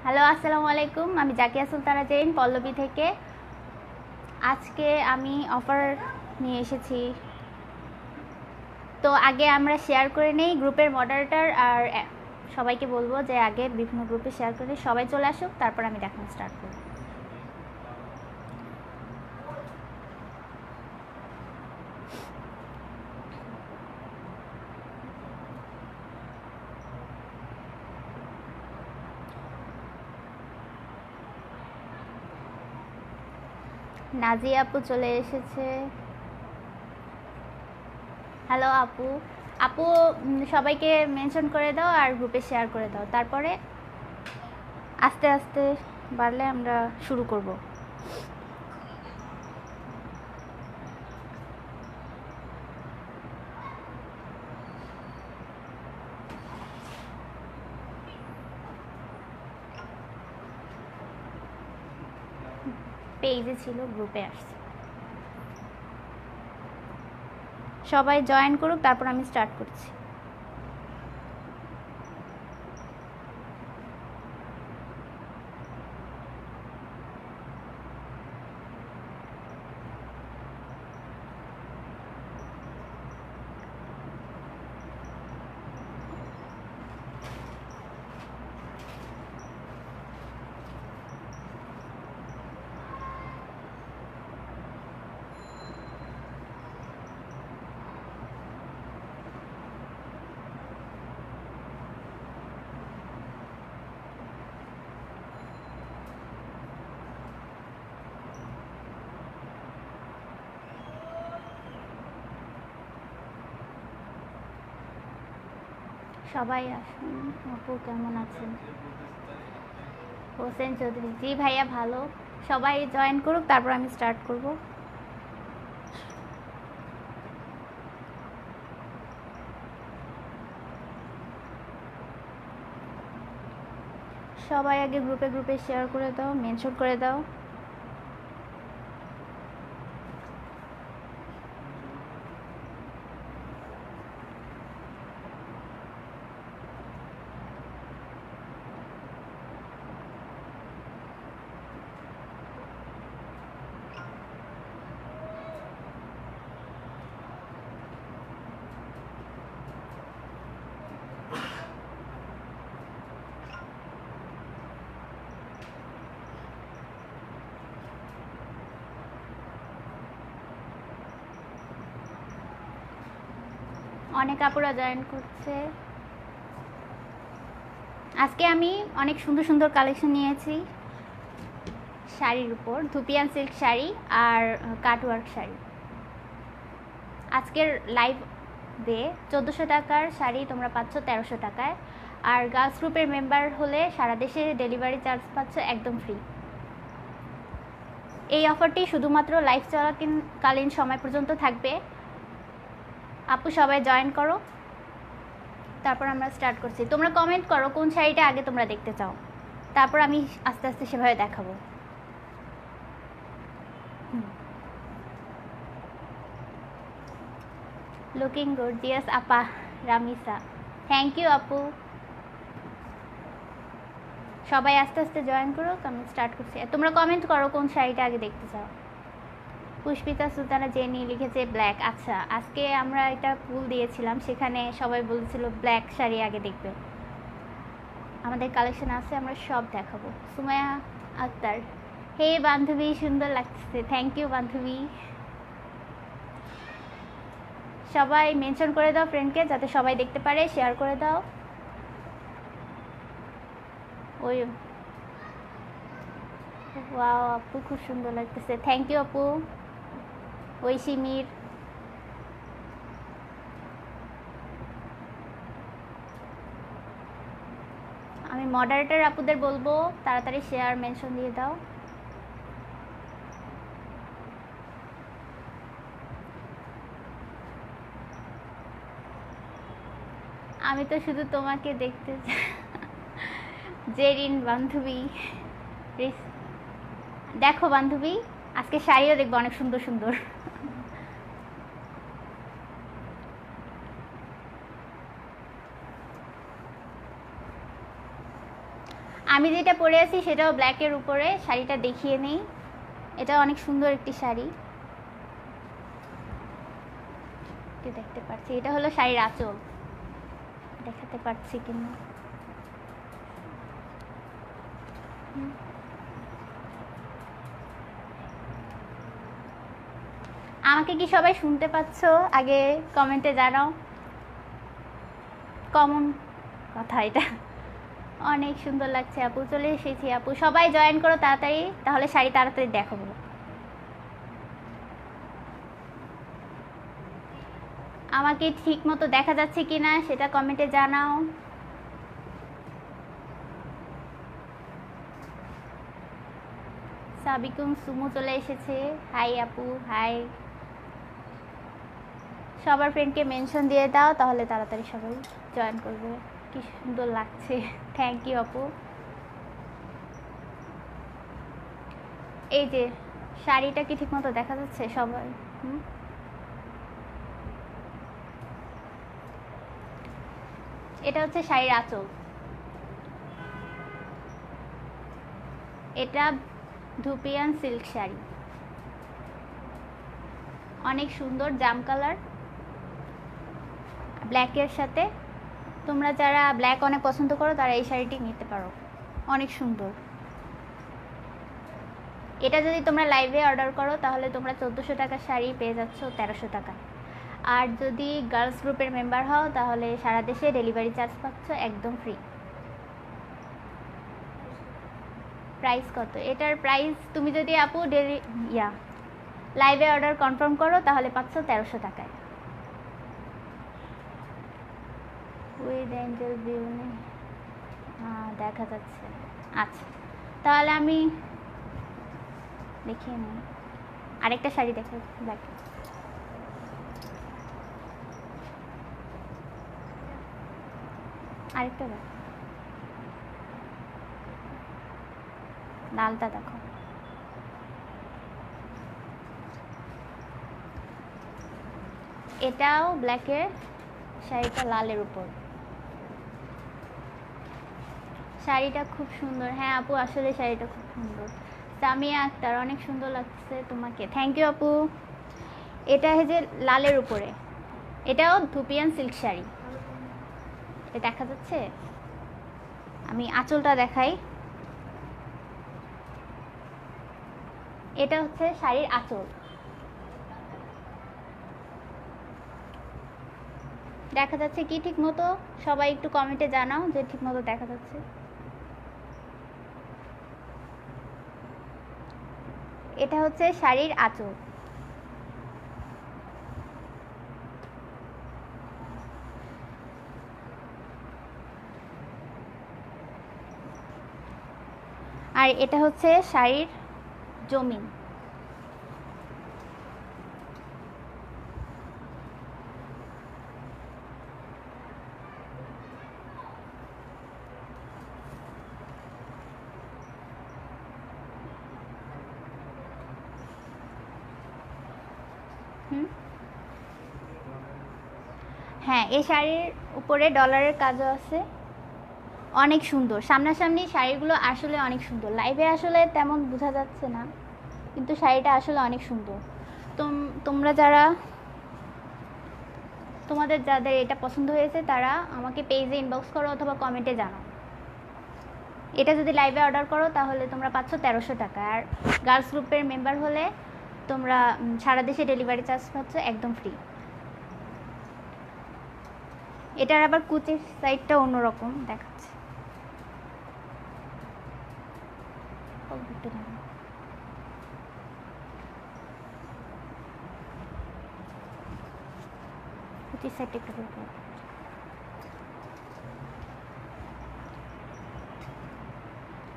Hello, আসসালামু আলাইকুম। আমি জাকিয়া সুলতানা জেইন পল্লবী থেকে। আজকে আমি অফার নিয়ে এসেছি। তো আগে আমরা শেয়ার করে নেই গ্রুপের মডারেটর আর সবাইকে বলবো যে আগে বিভিন্ন গ্রুপে শেয়ার করে সবাই চলে আসুক, তারপর আমি দেখানো স্টার্ট করব। নাজিয়া আপু চলে এসেছে। হ্যালো আপু। আপু সবাইকে মেনশন করে দাও আর গ্রুপে শেয়ার করে দাও, তারপরে আস্তে আস্তে বাড়লে আমরা শুরু করব। পেজে ছিল, গ্রুপে আসছে। সবাই জয়েন করুক, তারপর আমি স্টার্ট করছি। সবাই আসুন। আপু কেমন আছেন? হোসেন চৌধুরী, জি ভাইয়া ভালো। সবাই জয়েন করুক, তারপর আমি স্টার্ট করব। সবাই আগে গ্রুপে গ্রুপে শেয়ার করে দাও, মেনশন করে দাও। অনেক আপুরা জয়েন করছে। আজকে আমি অনেক সুন্দর সুন্দর কালেকশন নিয়েছি শাড়ির উপর, ধুপিয়ান সিল্ক শাড়ি আর কাটওয়ার্ক শাড়ি। আজকের লাইভ ডে 1400 টাকার শাড়ি তোমরা পাচ্ছ 1300 টাকায়, আর গার্লস গ্রুপের মেম্বার হলে সারা দেশে ডেলিভারি চার্জ পাচ্ছ একদম ফ্রি। এই অফারটি শুধুমাত্র লাইভ চলাকালীন সময় পর্যন্ত থাকবে। আপু সবাই জয়েন করো, তারপর আমরা স্টার্ট করছি। তোমরা কমেন্ট করো কোন শাড়িটা আগে তোমরা দেখতে চাও, তারপর আমি আস্তে আস্তে সেভাবে দেখাবো। লুকিং গর্জিয়াস আপা রামিসা, থ্যাংক ইউ আপু। সবাই আস্তে আস্তে জয়েন করো, আমি স্টার্ট করছি। তোমরা কমেন্ট করো কোন শাড়িটা আগে দেখতে চাও। পুষ্পিতা সুলতানা জেনি লিখেছে ব্ল্যাক। আচ্ছা, আজকে আমরা এটা ফুল দিয়েছিলাম, সেখানে সবাই বলেছিল ব্ল্যাক শাড়ি আগে দেখবে। আমাদের কালেকশন আছে, আমরা সব দেখাবো। সুমায়া আক্তার, হে বান্ধবী সুন্দর লাগতেছে, থ্যাংক ইউ বান্ধবী। সবাই মেনশন করে দাও ফ্রেন্ডকে, যাতে সবাই দেখতে পারে, শেয়ার করে দাও। ওই ওয়াও আপু খুব সুন্দর লাগতেছে, থ্যাংক ইউ আপু। ঐশী মির, আমি মডারেটর আপুদের বলবো তাড়াতাড়ি শেয়ার মেনশন দিয়ে দাও। আমি তো শুধু তোমাকে দেখতে জেরিন বান্ধবী, দেখো বান্ধবী আজকে শাড়িও দেখবো অনেক সুন্দর সুন্দর। আমি যেটা পরে আছি সেটাও ব্ল্যাকের উপরে, শাড়িটা দেখিয়ে নেই। এটা অনেক সুন্দর একটি শাড়ি, দেখতে পাচ্ছি। এটা হলো শাড়ির আঁচল, দেখাতে পারছি কিনা। আমাকে কি সবাই শুনতে পাচ্ছ? আগে কমেন্টে জানাও। কমন কথা এটা। অনেক সুন্দর লাগছে আপু, চলে এসেছি আপু, সবাই জয়েন করো তাড়াতাড়ি, তাহলে শাড়ি তাড়াতাড়ি দেখাবো। আমাকে ঠিক মতো দেখা যাচ্ছে কিনা সেটা কমেন্টে জানাও। সাবিকুম সুমু চলে এসেছে। হাই আপু, হাই। সবার ফ্রেন্ডকে মেনশন দিয়ে দাও, তাহলে তাড়াতাড়ি সবাই জয়েন করবে। কি সুন্দর লাগছে, থ্যাংক ইউ আপু। এই যে শাড়িটা কি ঠিক মতো দেখা যাচ্ছে সবাই? এটা হচ্ছে শাড়ির আঁচল। এটা ধুপিয়ান সিল্ক শাড়ি, অনেক সুন্দর, জাম কালার ব্ল্যাকের সাথে। তোমরা যারা ব্ল্যাক অনেক পছন্দ করো তারা এই শাড়িটি নিতে পারো, অনেক সুন্দর। এটা যদি তোমরা লাইভে অর্ডার করো তাহলে তোমরা 1400 টাকার শাড়ি পেয়ে যাচ্ছ 1300 টাকায়। আর যদি গার্লস গ্রুপের মেম্বার হও তাহলে সারা দেশে ডেলিভারি চার্জ পাচ্ছ একদম ফ্রি। প্রাইস কত? এটার প্রাইস তুমি যদি আপু লাইভে অর্ডার কনফার্ম করো তাহলে পাচ্ছ 1300 টাকায়। উইথ এঞ্জেল ভিউ নেই, দেখা যাচ্ছে। আচ্ছা, তাহলে আমি দেখিয়ে নিই। আরেকটা শাড়ি দেখো, ব্ল্যাক। আরেকটা দেখো, লালটা দেখো। এটাও ব্ল্যাকের, শাড়িটা লালের উপর। শাড়িটা খুব সুন্দর। হ্যাঁ আপু, আসলে শাড়িটা খুব সুন্দর। সামিয়া আক্তার, অনেক সুন্দর লাগছে তোমাকে, থ্যাংক ইউ আপু। এটা যে লালের উপরে, এটাও ধুপিয়ান সিল্ক শাড়ি। এটা দেখা যাচ্ছে? আমি আঁচলটা দেখাই। এটা হচ্ছে শাড়ির আঁচল, দেখা যাচ্ছে কি ঠিক মতো? সবাই একটু কমেন্টে জানাও যে ঠিক মতো দেখা যাচ্ছে। এটা হচ্ছে শাড়ির আঁচল। আর এটা হচ্ছে শাড়ির জমিন। হ্যাঁ, এই শাড়ির উপরে ডলারের কাজও আছে, অনেক সুন্দর। সামনাসামনি শাড়িগুলো আসলে অনেক সুন্দর, লাইভে আসলে তেমন বোঝা যাচ্ছে না, কিন্তু শাড়িটা আসলে অনেক সুন্দর। তোমরা যারা, তোমাদের যাদের এটা পছন্দ হয়েছে তারা আমাকে পেজে ইনবক্স করো অথবা কমেন্টে জানাও। এটা যদি লাইভে অর্ডার করো তাহলে তোমরা পাচ্ছ 1300 টাকা। আর গার্লস গ্রুপের মেম্বার হলে তোমরা সারা দেশে ডেলিভারি চার্জ পাচ্ছ একদম ফ্রি। এটার আবার কুচির সাইডটা অন্যরকম দেখাচ্ছে। কুচির সাইডটা একটু দেখো।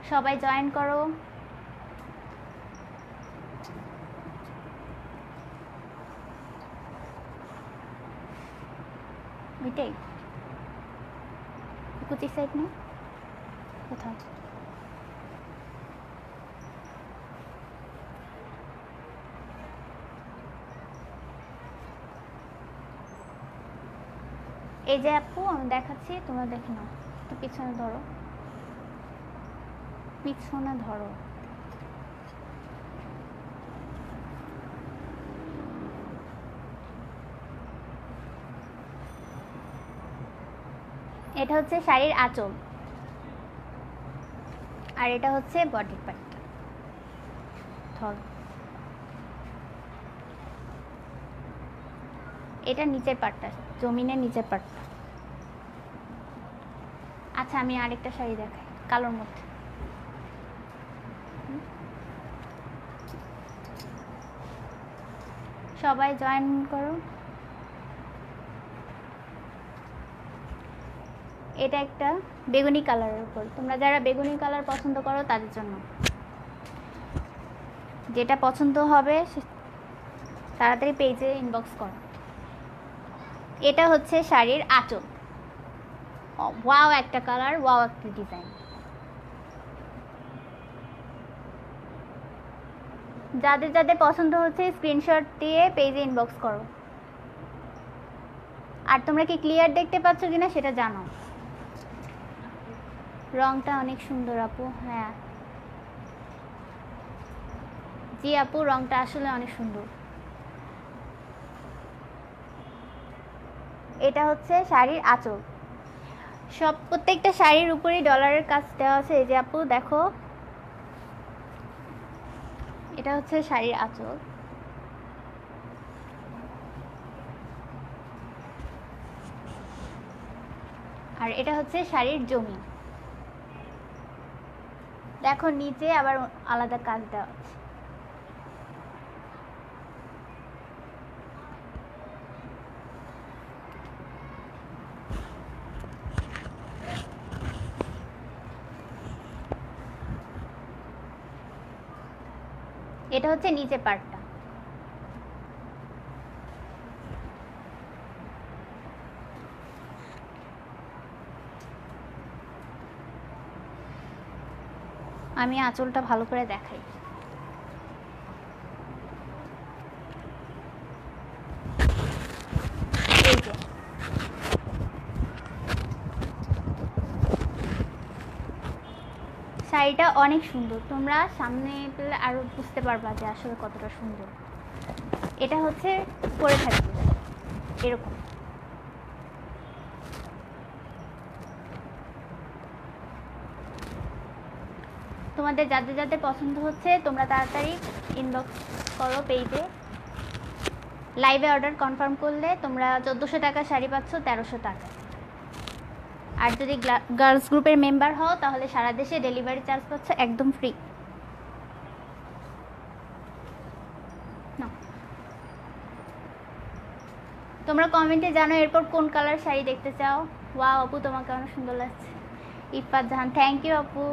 সবাই জয়েন করো। ওইটাই কুচির সাইড নেই কোথাও? এই যে আপু আমি দেখাচ্ছি, তোমরা দেখে নাও, একটু পিছনে ধরো। পিছনে ধরো। এটা হচ্ছে শাড়ির আঁচল, আর এটা হচ্ছে বডি পার্টটা। ধরো, এটা নিচের পার্টটা, জমিনের নিচের পার্টটা। আচ্ছা, আমি আরেকটা শাড়ি দেখাই কালোর মধ্যে। সবাই জয়েন করো। এটা একটা বেগুনি কালারের উপর, তোমরা যারা বেগুনি কালার পছন্দ করো তাদের জন্য। যেটা পছন্দ হবে তাড়াতাড়ি পেজে ইনবক্স করো। এটা হচ্ছে শাড়ির আঁচল। ওয়াও একটা কালার, ওয়াও একটা ডিজাইন। যাদের যাদের পছন্দ হচ্ছে স্ক্রিনশট দিয়ে পেজে ইনবক্স করো। আর তোমরা কি ক্লিয়ার দেখতে পাচ্ছ কিনা সেটা জানো। রংটা অনেক সুন্দর আপু। হ্যাঁ জি আপু, রংটা আসলে অনেক সুন্দর। এটা হচ্ছে শাড়ির আঁচল। সব প্রত্যেকটা শাড়ির উপরেই ডলারের কাজ দেওয়া আছে। এই যে আপু দেখো, এটা হচ্ছে শাড়ির আঁচল। আর এটা হচ্ছে শাড়ির জমি। দেখো নিচে আবার আলাদা কাজ দেওয়া আছে। এটা হচ্ছে নিচে পার্টটা। আমি আঁচলটা ভালো করে দেখাই। এই যে শাড়িটা অনেক সুন্দর, তোমরা সামনে পেলে আরো বুঝতে পারবা যে আসলে কতটা সুন্দর। এটা হচ্ছে পরে থাকবে এরকম। তোমাদের যাদের যাদের পছন্দ হচ্ছে তোমরা তাড়াতাড়ি ইনবক্স করো পেজে। লাইভে অর্ডার কনফার্ম করলে তোমরা 1400 টাকা শাড়ি পাচ্ছ 1300 টাকা। আর যদি গার্লস গ্রুপের মেম্বার হও তাহলে সারা দেশে ডেলিভারি চার্জ পাচ্ছ একদম ফ্রি। তোমরা কমেন্টে জানো এরপর কোন কালার শাড়ি দেখতে চাও। ওয়াও আপু, তোমাকে অনেক সুন্দর লাগছে। ইফাত জাহান, থ্যাংক ইউ আপু।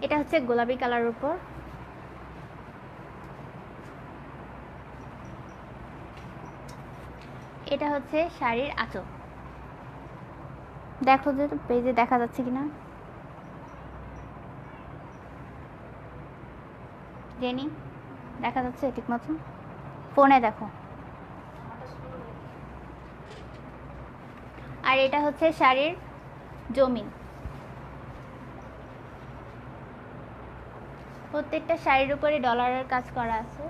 এটা হচ্ছে গোলাপি কালার উপর। এটা হচ্ছে শাড়ির আঁচল। দেখো যে পেজে দেখা যাচ্ছে কিনা। জেনি দেখা যাচ্ছে ঠিক মতো? ফোনে দেখো। আর এটা হচ্ছে শাড়ির জমিন। প্রত্যেকটা শাড়ির উপরে ডলারের কাজ করা আছে।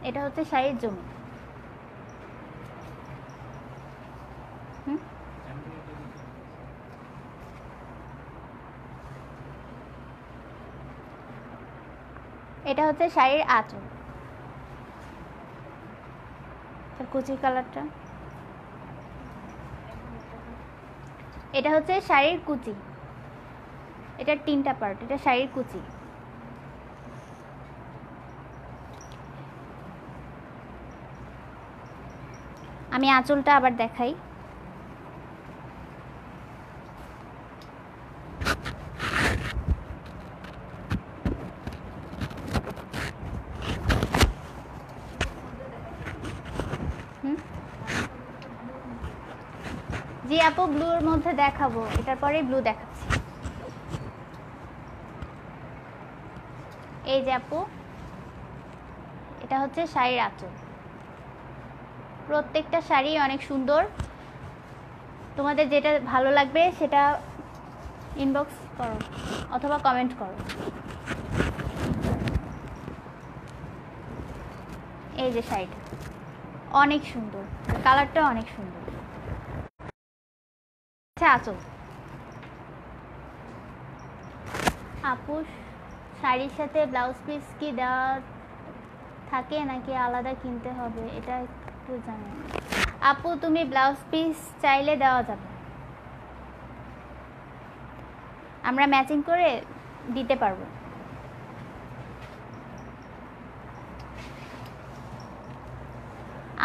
এটা হচ্ছে শাড়ির জমিন। এটা হচ্ছে শাড়ির আঁচল। কুচি কালারটা। এটা হচ্ছে শাড়ির কুচি। এটা 3টা পার্ট। এটা শাড়ির কুচি। আমি আঁচলটা আবার দেখাই। জি আপু, ব্লুর মধ্যে দেখাবো, এটার পরে ব্লু দেখাচ্ছি। এই যে আপু, এটা হচ্ছে শাড়ির আঁচল। প্রত্যেকটা শাড়ি অনেক সুন্দর, তোমাদের যেটা ভালো লাগবে সেটা ইনবক্স করো অথবা কমেন্ট করো। এই যে শাড়িটা অনেক সুন্দর, কালারটা অনেক সুন্দর। আচ্ছা আঁচল। আপু শাড়ির সাথে ব্লাউজ পিস কি দেওয়া থাকে নাকি আলাদা কিনতে হবে, এটা একটু জানেন? আপু তুমি ব্লাউজ পিস চাইলে দেওয়া যাবে, আমরা ম্যাচিং করে দিতে পারবো।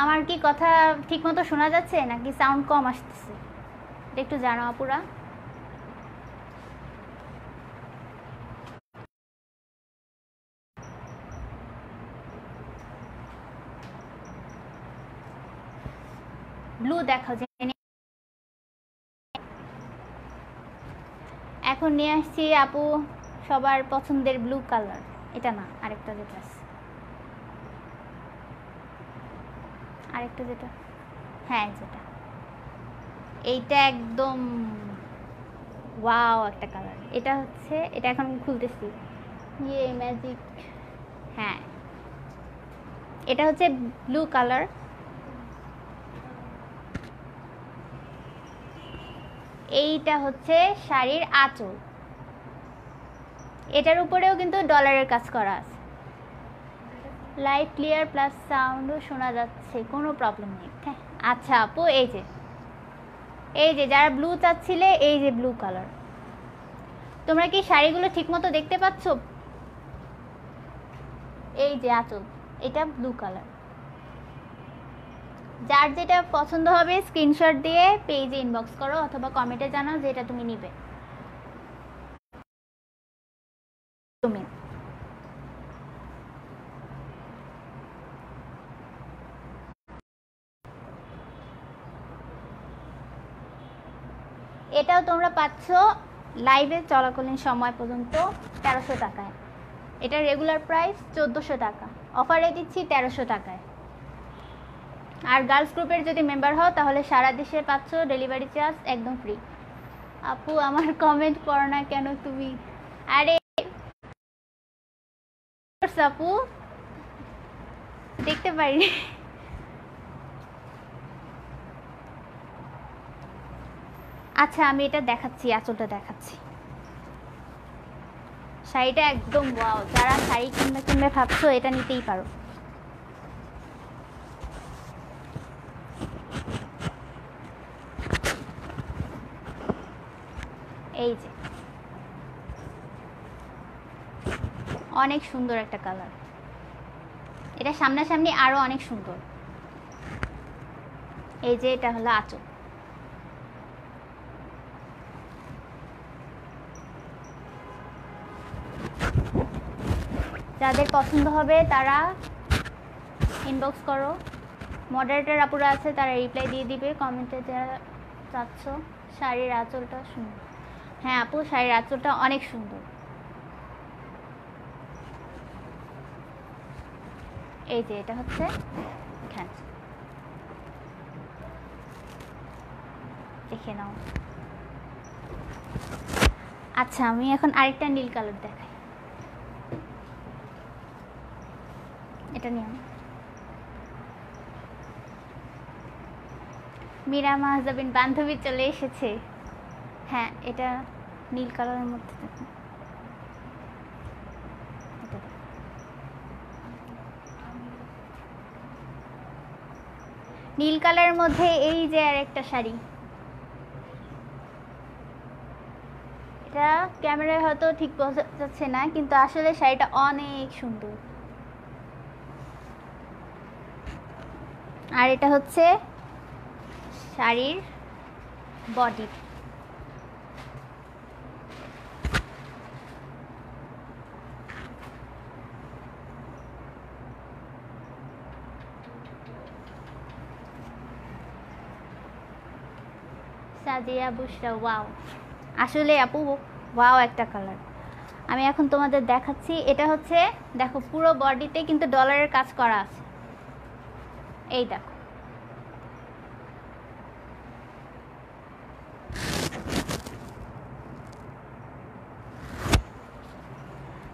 আমার কি কথা ঠিকমতো শোনা যাচ্ছে নাকি সাউন্ড কম আসতেছে, এটা একটু জানো আপুরা। ব্লু দেখো যে এখন নিয়ে আসছি আপু সবার পছন্দের ব্লু কালার। এটা না, আরেকটা যেটা আছে, আরেকটা যেটা, হ্যাঁ যেটা, এইটা একদম ওয়াও একটা কালার। এটা হচ্ছে, এটা এখন খুলতেছি, ইয়ে ম্যাজিক, হ্যাঁ এটা হচ্ছে ব্লু কালার। এইটা হচ্ছে শাড়ির আঁচল, এটার উপরেও কিন্তু ডলারের কাজ করা আছে। লাইট ক্লিয়ার প্লাস সাউন্ডও শোনা যাচ্ছে, কোনো প্রবলেম নেই। হ্যাঁ আচ্ছা আপু, এই যে যারা ব্লু চাচ্ছিলে, এই যে ব্লু কালার, তোমরা কি শাড়িগুলো ঠিকমতো দেখতে পাচ্ছ? এই যে আঁচল, এটা ব্লু কালার। যার যেটা পছন্দ হবে স্ক্রিনশট দিয়ে পেজে ইনবক্স করো অথবা কমেন্টে জানাও যে এটা তুমি নিবে। তুমি এটাও তোমরা পাচ্ছ লাইভে চলাকালীন সময় পর্যন্ত 1300 টাকায়। এটা রেগুলার প্রাইস 1400 টাকা, অফারে দিচ্ছি 1300 টাকায়। আর গার্লস গ্রুপের যদি মেম্বার হও তাহলে সারা দেশে পাচ্ছ ডেলিভারি চার্জ একদম ফ্রি। আপু আমার কমেন্ট করো না কেন তুমি? আরে আপু দেখতে পারি। আচ্ছা আমি এটা দেখাচ্ছি, আঁচলটা দেখাচ্ছি। শাড়িটা একদম ওয়াও, যারা শাড়ি কিনবে ভাবছো এটা নিতেই পারো। এই যে অনেক সুন্দর একটা কালার, এটা সামনাসামনি আরো অনেক সুন্দর। এই যে এটা হলো আঁচল। যাদের পছন্দ হবে তারা ইনবক্স করো, মডারেটর আপুরা আছে তারা রিপ্লাই দিয়ে দিবে কমেন্টে যারা চাচ্ছ। শাড়ির আঁচলটা সুন্দর, হ্যাঁ আপু শাড়ির আঁচলটা অনেক সুন্দর। এই যে এটা হচ্ছে, হ্যাঁ দেখে নাও। আচ্ছা আমি এখন আরেকটা নীল কালার দেখাই, এটা নিয়ে মীরা মাহজাবিন বান্ধবী চলে এসেছে। হ্যাঁ এটা নীল কালারের মধ্যে দেখুন, নীল কালারের মধ্যে এই যে আর একটা শাড়ি, এটা ক্যামেরায় হয়তো ঠিক বোঝা যাচ্ছে না কিন্তু আসলে শাড়িটা অনেক সুন্দর। আর এটা হচ্ছে শাড়ির বডি। সাদিয়া বুশরা ওয়াও, আসলে আপু ওয়াও একটা কালার। আমি এখন তোমাদের দেখাচ্ছি। এটা হচ্ছে দেখো পুরো বডিতে কিন্তু ডলারের কাজ করা আছে, এই দেখো।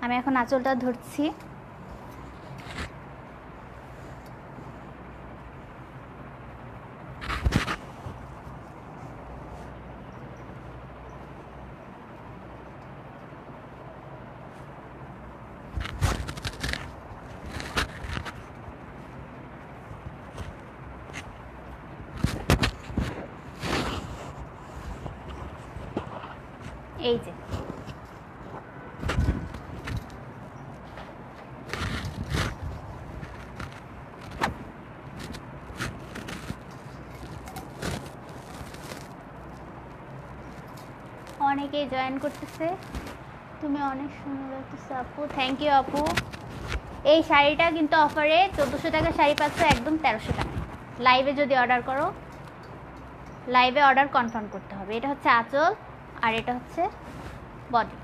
আমি এখন আঁচলটা ধরছি। এই যে অনেকেই জয়েন করতেছে। তুমি অনেক সুন্দর লাগতেছে আপু, থ্যাংক ইউ আপু। এই শাড়িটা কিন্তু অফারে 1400 টাকা শাড়ি পাচ্ছ একদম 1300 টাকা। লাইভে যদি অর্ডার করো, লাইভে অর্ডার কনফার্ম করতে হবে। এটা হচ্ছে আঁচল আর এটা হচ্ছে বডি।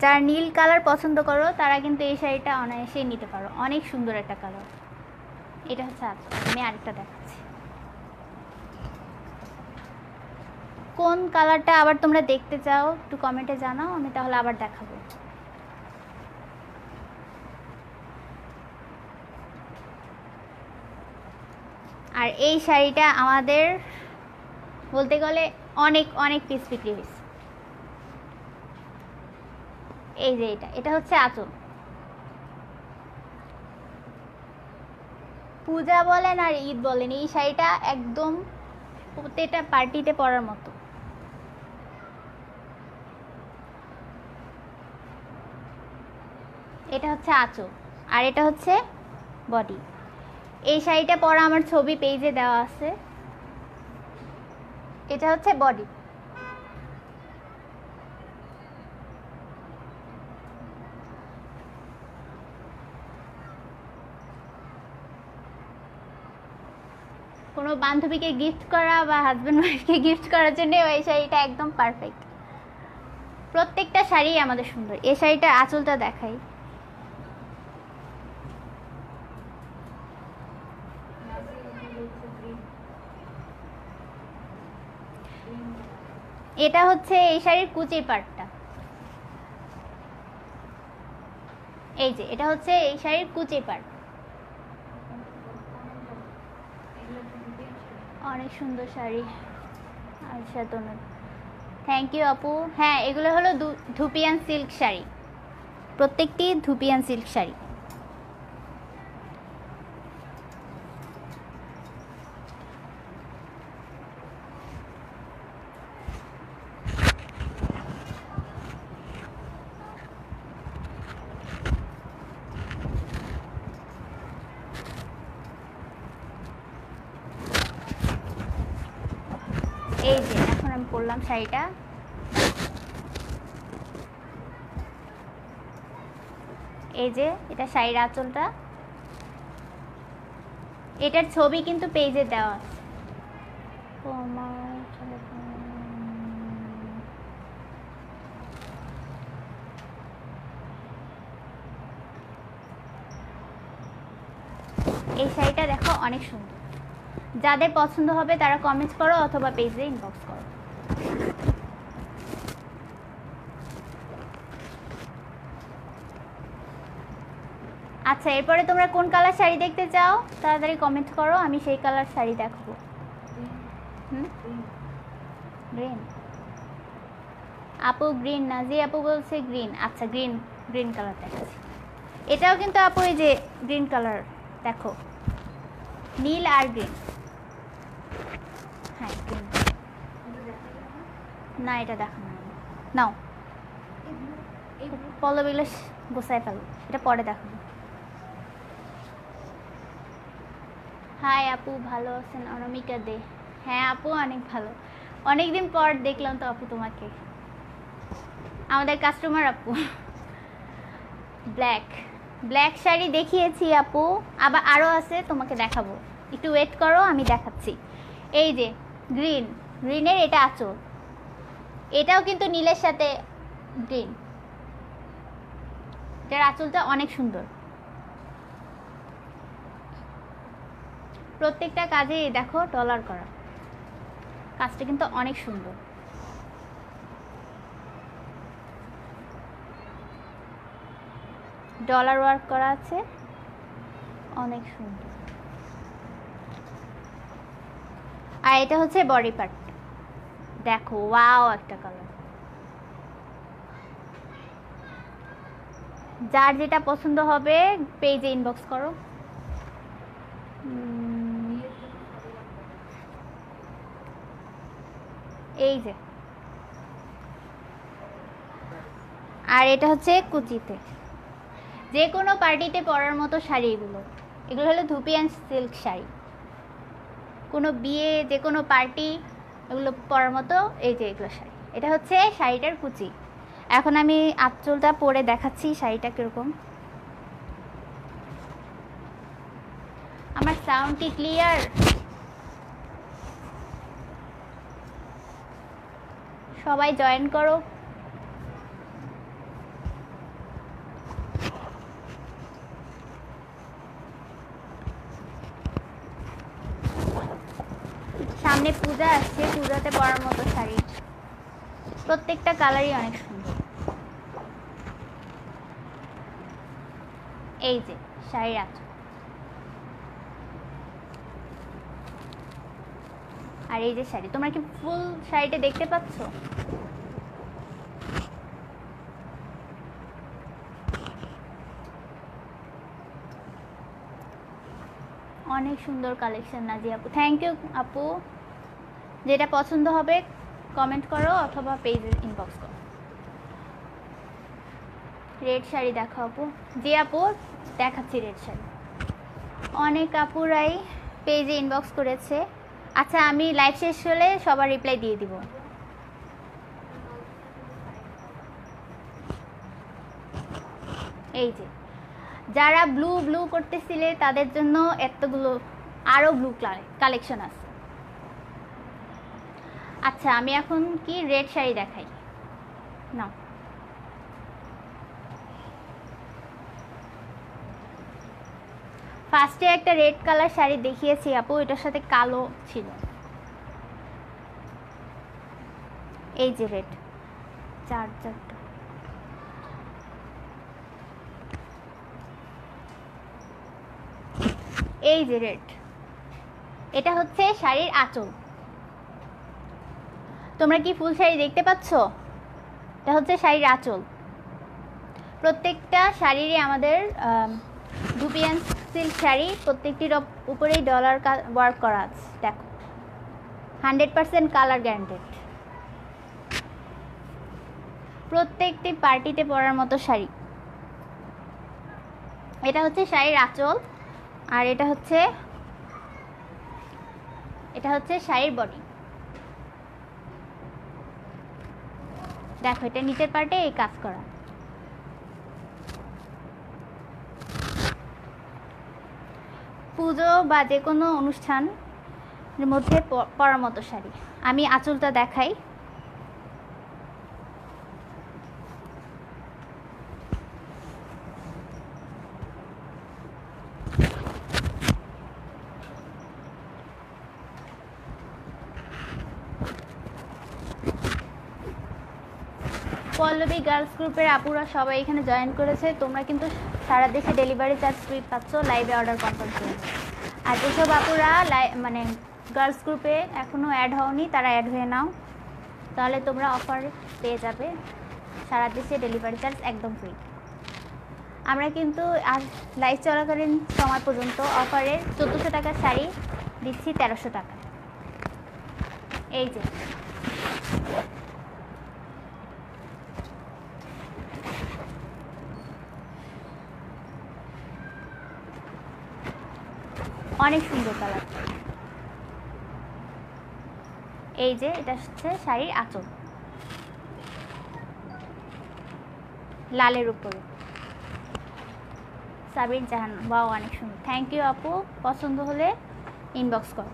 যারা নীল কালার পছন্দ করো তারা কিন্তু এই শাড়িটা অনায়াসেই নিতে পারো, অনেক সুন্দর একটা কালার। এটা হচ্ছে আঁচল। আমি আরেকটা দেখাচ্ছি। কোন কালারটা আবার তোমরা দেখতে চাও একটু কমেন্টে জানাও, আমি তাহলে আবার দেখাবো। আর এই শাড়িটা আমাদের বলতে গেলে অনেক অনেক পিস বিক্রি হয়েছে। এই যে এটা হচ্ছে আঁচল। পূজা বলেন আর ঈদ বলেন, এই শাড়িটা একদম প্রত্যেকটা পার্টিতে পরার মতো। এটা হচ্ছে আঁচল আর এটা হচ্ছে বডি। এই শাড়িটা পরা আমার ছবি পেজে দেওয়া আছে। এটা হচ্ছে বডি। কোনো বান্ধবীকে গিফট করা বা হাজব্যান্ড ওয়াইফকে গিফট করার জন্য এই শাড়িটা একদম পারফেক্ট। প্রত্যেকটা শাড়ি আমাদের সুন্দর। এই শাড়িটার আঁচলটা দেখাই। এটা হচ্ছে এই শাড়ির কুচির পাটটা। এই যে এটা হচ্ছে এই শাড়ির কুচির পাট। অনেক সুন্দর শাড়ি। আচ্ছা তোমার থ্যাংক ইউ আপু। হ্যাঁ, এগুলো হলো ধুপিয়ান সিল্ক শাড়ি, প্রত্যেকটি ধুপিয়ান সিল্ক শাড়ি। এই যে এখন আমি পরলাম শাড়িটা। এই যে এটা শাড়ির আঁচলটা। এটার ছবি কিন্তু পেজে দেওয়া আছে। এই শাড়িটা দেখো অনেক সুন্দর। যাদের পছন্দ হবে তারা কমেন্ট করো অথবা পেজে ইনবক্স করো। আচ্ছা, এরপরে তোমরা কোন কালার শাড়ি দেখতে চাও তাড়াতাড়ি কমেন্ট করো, আমি সেই কালার শাড়ি দেখাবো। গ্রিন আপু, গ্রিন নাজি আপু বলছে গ্রিন। আচ্ছা, গ্রিন গ্রিন কালার দেখাচ্ছি। এটাও কিন্তু আপু এই যে গ্রিন কালার দেখো, নীল আর গ্রিন। হ্যাঁ গ্রিন না, এটা দেখানো নাও, পল্লবীগুলো গোছায় ফেলো, এটা পরে দেখাবো। হাই আপু, ভালো আছেন? অনামিকা দে। হ্যাঁ আপু, অনেক ভালো। অনেকদিন পর দেখলাম তো আপু তোমাকে, আমাদের কাস্টমার আপু। ব্ল্যাক ব্ল্যাক শাড়ি দেখিয়েছি আপু, আবার আরও আছে, তোমাকে দেখাবো, একটু ওয়েট করো, আমি দেখাচ্ছি। এই যে গ্রিনের এটা আঁচল, এটাও কিন্তু নীলের সাথে গ্রিন, এটার আঁচলটা অনেক সুন্দর। প্রত্যেকটা কাজে দেখো ডলার করা, কাজটা কিন্তু অনেক সুন্দর। ডলার ওয়ার্ক করা আছে, অনেক সুন্দর। আর এটা হচ্ছে বডি পার্ট, দেখো ওয়াও একটা কালার। যার যেটা পছন্দ হবে পেজে ইনবক্স করো। এই যে, আর এটা হচ্ছে কুচিতে, যে কোনো পার্টিতে পরার মতো শাড়ি এগুলো। এগুলো হলো ধুপি অ্যান্ড সিল্ক শাড়ি, কোনো বিয়ে, যে কোনো পার্টি এগুলো পরার মতো। এই যে এগুলো শাড়ি, এটা হচ্ছে শাড়িটার কুচি। এখন আমি আঁচলটা পরে দেখাচ্ছি শাড়িটা কীরকম। আমার সাউন্ড কি ক্লিয়ার? সবাই জয়েন করো। সামনে পূজা আসছে, পূজাতে পরার মতো শাড়ি, প্রত্যেকটা কালারই অনেক সুন্দর। এই যে শাড়ির আঁচল, আর এই যে শাড়ি। তোমরা কি ফুল শাড়িটা দেখতে পাচ্ছ? অনেক সুন্দর কালেকশন নাজিয়া আপু, থ্যাংক ইউ আপু। যেটা পছন্দ হবে কমেন্ট করো অথবা পেজে ইনবক্স করো। রেড শাড়ি দেখো আপু। জি আপু দেখাচ্ছি রেড শাড়ি। অনেক আপুরাই পেজে ইনবক্স করেছে। আচ্ছা, আমি লাইভ শেষ হলে সবার রিপ্লাই দিয়ে দিব। এই যে যারা ব্লু ব্লু করতেছিলে তাদের জন্য এতগুলো আরও ব্লু কালেকশন আছে। আচ্ছা, আমি এখন কি রেড শাড়ি দেখাই না। ফার্স্টে একটা রেড কালার শাড়ি দেখিয়েছি আপু, এটার সাথে কালো ছিল। এই যে রেড, চারটা। এই যে রেড, এটা হচ্ছে শাড়ির আঁচল। তোমরা কি ফুল শাড়ি দেখতে পাচ্ছ? এটা হচ্ছে শাড়ির আঁচল। প্রত্যেকটা শাড়িরই আমাদের ধুপি অ্যান্ড সিল্ক শাড়ি, প্রত্যেকটির উপরেই ডলার ওয়ার্ক করা আছে। দেখো 100% কালার গ্যারান্টেড, প্রত্যেকটি পার্টিতে পরার মতো শাড়ি। এটা হচ্ছে শাড়ির আঁচল, আর এটা হচ্ছে শাড়ির বডি। দেখো এটা নিচের পার্টে এই কাজ করা। পুজো বা যে কোনো অনুষ্ঠানের মধ্যে পরার মতো শাড়ি। আমি আঁচলটা দেখাই। পল্লবী গার্লস গ্রুপের আপুরা সবাই এখানে জয়েন করেছে। তোমরা কিন্তু সারা দেশে ডেলিভারি চার্জ ফ্রি পাচ্ছ লাইভে অর্ডার কনফার্ম করে। আর যেসব আপুরা মানে গার্লস গ্রুপে এখনও অ্যাড হওনি, তারা অ্যাড হয়ে নাও, তাহলে তোমরা অফার পেয়ে যাবে। সারা দেশে ডেলিভারি চার্জ একদম ফ্রি। আমরা কিন্তু আজ লাইভ চলাকালীন সময় পর্যন্ত অফারে 1400 টাকার শাড়ি দিচ্ছি 1300 টাকা। এই যে অনেক সুন্দর কালার। এই যে এটা হচ্ছে শাড়ির আঁচল, লালের উপরে। সাবির জাহান, বাও অনেক সুন্দর, থ্যাংক ইউ আপু। পছন্দ হলে ইনবক্স করো।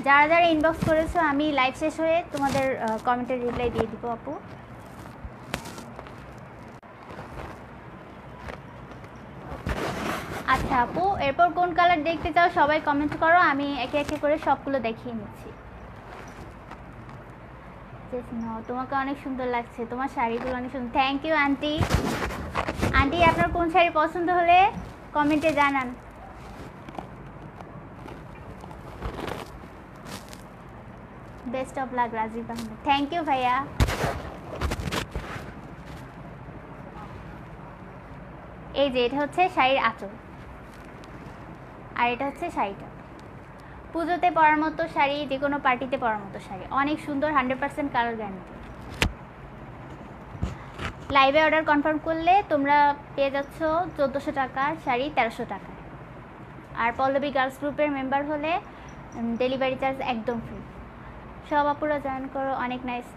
যারা যারা ইনবক্স করেছো আমি লাইভ শেষ হয়ে তোমাদের কমেন্টের রিপ্লাই দিয়ে দিব আপু। আচ্ছা আপু, এরপর কোন কালার দেখতে চাও সবাই কমেন্ট করো, আমি একে একে করে সবগুলো দেখিয়ে নিচ্ছি। তোমাকে অনেক সুন্দর লাগছে, তোমার শাড়িগুলো অনেক সুন্দর, থ্যাংক ইউ আন্টি। আন্টি আপনার কোন শাড়ি পছন্দ হলে কমেন্টে জানান। Best of luck Rajib Ahmed, thank you ভাইয়া। এই যে এটা হচ্ছে শাড়ির আঁচল, আর এটা হচ্ছে শাড়িটা। পুজোতে পরার মতো শাড়ি, যে কোনো পার্টিতে পরার মতো শাড়ি, অনেক সুন্দর, 100% কালার গ্যারান্টি। লাইভে অর্ডার কনফার্ম করলে তোমরা পেয়ে যাচ্ছ 1400 টাকার শাড়ি 1300 টাকায়। আর পল্লবী গার্লস গ্রুপের মেম্বার হলে ডেলিভারি চার্জ একদম ফ্রি। সব আপুরা জয়েন করো, অনেক নাইস,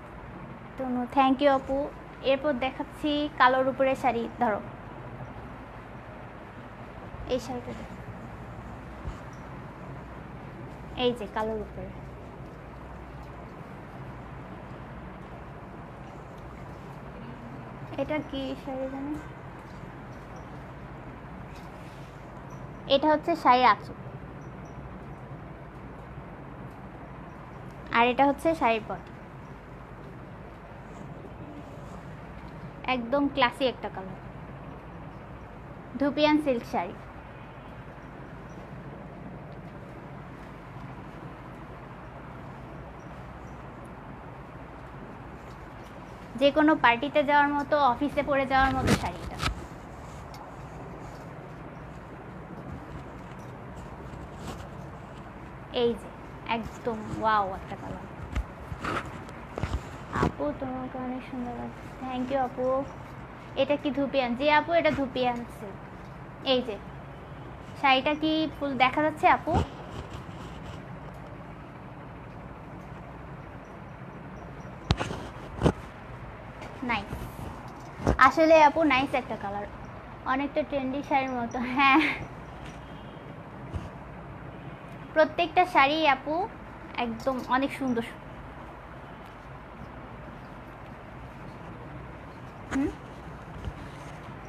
থ্যাংক ইউ আপু। এরপর দেখাচ্ছি কালোর উপরে শাড়ি, ধরো এই শাড়িটা, এই যে কালোর উপরে, এটা কি শাড়ি জানি, এটা হচ্ছে শাড়ির আঁচল, আর এটা হচ্ছে শাড়ির বডি। একদম ক্লাসি একটা কালার, ধুপিয়ান সিল্ক শাড়ি। যে কোনো পার্টিতে যাওয়ার মতো, অফিসে পরে যাওয়ার মতো শাড়িটা। এই যে একদম ওয়াও একটা কালার। আপু তোমাকে অনেক সুন্দর লাগছে, থ্যাংক ইউ আপু। এটা কি ধুপিয়ান? জি আপু, এটা ধুপিয়ান সিল্ক। এই যে শাড়িটা কি ফুল দেখা যাচ্ছে আপু? নাইস, আসলে আপু নাইস একটা কালার, অনেকটা ট্রেন্ডি শাড়ির মতো। হ্যাঁ, প্রত্যেকটা শাড়ি আপু একদম অনেক সুন্দর।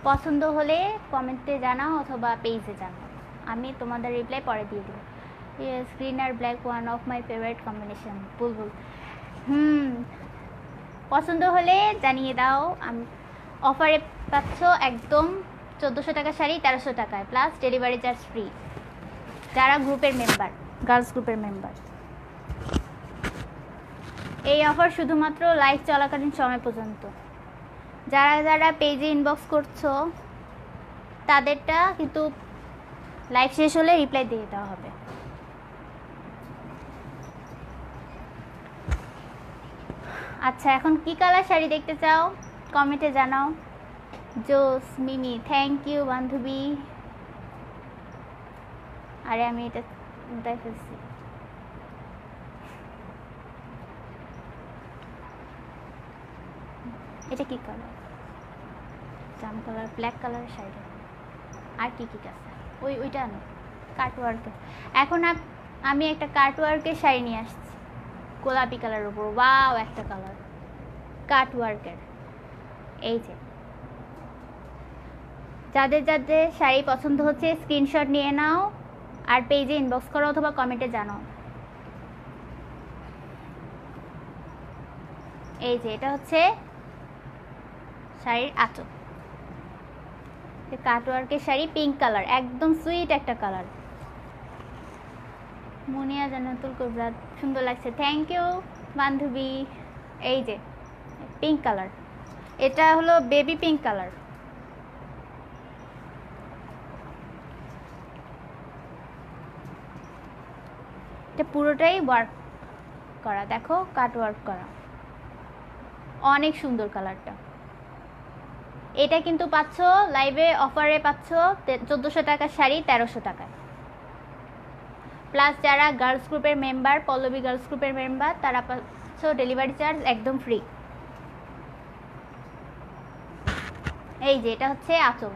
পছন্দ হলে কমেন্টে জানাও অথবা পেজে জানাও, আমি তোমাদের রিপ্লাই পরে দিয়ে দেবো। ইয়েস, গ্রিন আর black one of my favourite combination, বুলবুল। পছন্দ হলে জানিয়ে দাও। আমি অফারে পাচ্ছ একদম 1400 টাকা শাড়ি 1300 টাকায়, প্লাস ডেলিভারি চার্জ ফ্রি যারা গ্রুপের মেম্বার, গার্লস গ্রুপের মেম্বার। এই অফার শুধুমাত্র লাইভ চলাকালীন সময় পর্যন্ত। যারা যারা পেজে ইনবক্স করছো তাদেরটা কিন্তু লাইভ শেষ হলে রিপ্লাই দিয়ে দেওয়া হবে। আচ্ছা, এখন কি কালার শাড়ি দেখতে চাও কমেন্টে জানাও। জোস মিমি, থ্যাংক ইউ বান্ধবী। আরে আমি এটা উল্টাই ফেলছি। এটা কি কালার? জাম কালার, ব্ল্যাক কালারের শাড়ি। আর কি কি আছে? ওইটা না, কাটওয়ার্কের। এখন আমি একটা কাটওয়ার্কের শাড়ি নিয়ে আসছি, গোলাপি কালারের উপর, ওয়াও একটা কালার, কাটওয়ার্কের। এই যে যাদের যাদের শাড়ি পছন্দ হচ্ছে স্ক্রিনশট নিয়ে নাও আর পেজে ইনবক্স করো অথবা কমেন্টে জানাও। এই যে এটা হচ্ছে শাড়ির আঁচল, কাটওয়ার্কের শাড়ি, পিঙ্ক কালার, একদম সুইট একটা কালার। মুনিয়া জান্নাতুল কুবরা, সুন্দর লাগছে, থ্যাংক ইউ বান্ধবী। এই যে পিঙ্ক কালার, এটা হলো বেবি পিঙ্ক কালার। এটা পুরোটাই ওয়ার্ক করা, দেখো কাট ওয়ার্ক করা, অনেক সুন্দর কালারটা। এটা কিন্তু পাচ্ছ লাইভে অফারে পাচ্ছ 1400 টাকার শাড়ি 1300 টাকায়, প্লাস যারা গার্লস গ্রুপের মেম্বার, পল্লবী গার্লস গ্রুপের মেম্বার, তারা পাচ্ছ ডেলিভারি চার্জ একদম ফ্রি। এই যে এটা হচ্ছে আঁচল।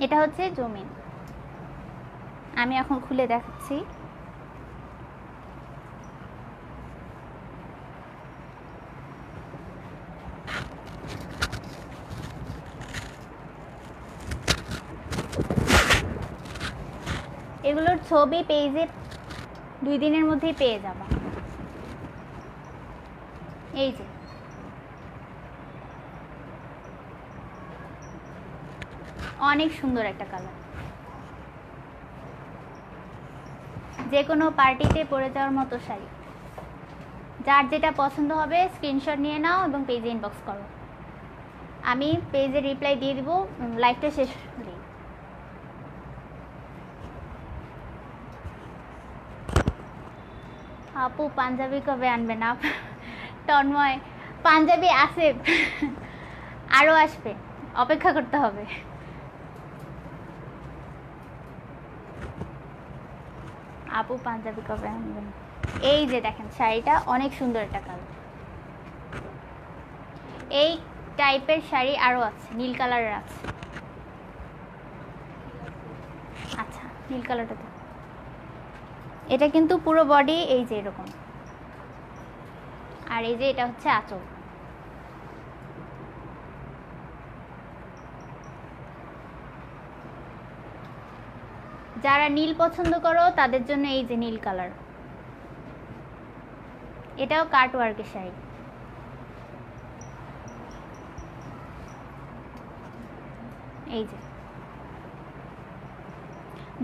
এটা হচ্ছে জমিন। আমি এখন খুলে দেখাচ্ছি। এগুলোর ছবি পেজে 2 দিনের মধ্যেই পেয়ে যাবা। এই যে অনেক সুন্দর একটা কালার, যে কোনো পার্টিতে পরে যাওয়ার মতো শাড়ি। যার যেটা পছন্দ হবে স্ক্রিনশট নিয়ে নাও এবং পেজে ইনবক্স করো। আমি পেজে রিপ্লাই দিয়ে দিব লাইভটা শেষ হলেই। আপু পাঞ্জাবি কবে আনবেন? তন্ময় পাঞ্জাবি আছে, আরও আসবে, অপেক্ষা করতে হবে। আপু পাঞ্জাবি কবে আনবেন? এই যে দেখেন শাড়িটা অনেক সুন্দর একটা কালার। এই টাইপের শাড়ি আরও আছে, নীল কালারের আছে। আচ্ছা নীল কালারটা তো, এটা কিন্তু পুরো বডি এই যে এরকম, আর এই যে এটা হচ্ছে আঁচল। যারা নীল পছন্দ করো তাদের জন্য এই যে নীল কালার, এটাও কাট ওয়ার্কের শাড়ি। এই যে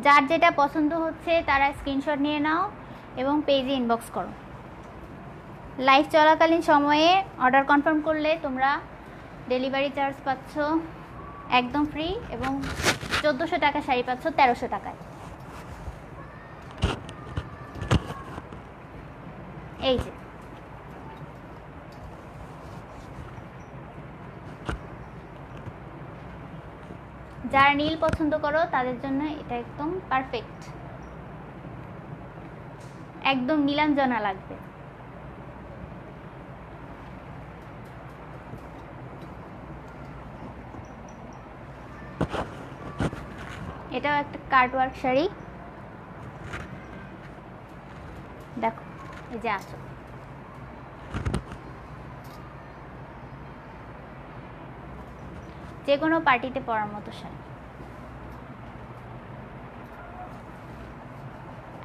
যার যেটা পছন্দ হচ্ছে তারা স্ক্রিনশট নিয়ে নাও এবং পেজে ইনবক্স করো। লাইভ চলাকালীন সময়ে অর্ডার কনফার্ম করলে তোমরা ডেলিভারি চার্জ পাচ্ছ একদম ফ্রি, এবং 1400 টাকা শাড়ি পাচ্ছ 1300 টাকায়। এই যে যারা নীল পছন্দ করো তাদের জন্য এটা একদম পারফেক্ট, একদম নীলাঞ্জনা লাগবে। এটাও একটা কাট ওয়ার্ক শাড়ি, দেখো এই যে আঁচল। যে কোনো পার্টিতে পরার মতো শাড়ি।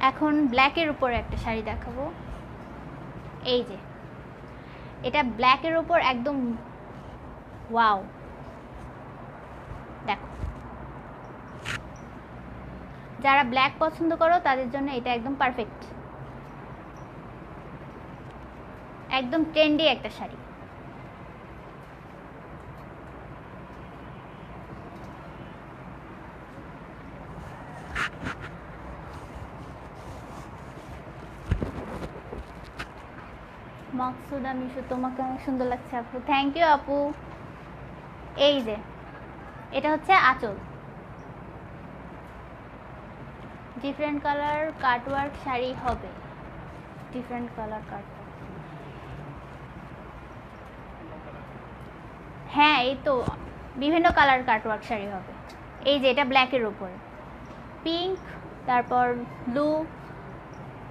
এখন ব্ল্যাকের উপরে একটা শাড়ি দেখাবো। এই যে এটা ব্ল্যাকের উপর একদম ওয়াও, দেখো যারা ব্ল্যাক পছন্দ করো তাদের জন্য এটা একদম পারফেক্ট, একদম ট্রেন্ডি একটা শাড়ি। মকসুদা মিশু, তোমাকে অনেক সুন্দর লাগছে আপু। থ্যাংক ইউ আপু। এই যে এটা হচ্ছে আঁচল, ডিফারেন্ট কালার কাটওয়ার্ক শাড়ি হবে, ডিফারেন্ট কালার কাটওয়ার্ক। হ্যাঁ এই তো বিভিন্ন কালার কাটওয়ার্ক শাড়ি হবে। এই যে এটা ব্ল্যাকের উপর, পিঙ্ক, তারপর ব্লু,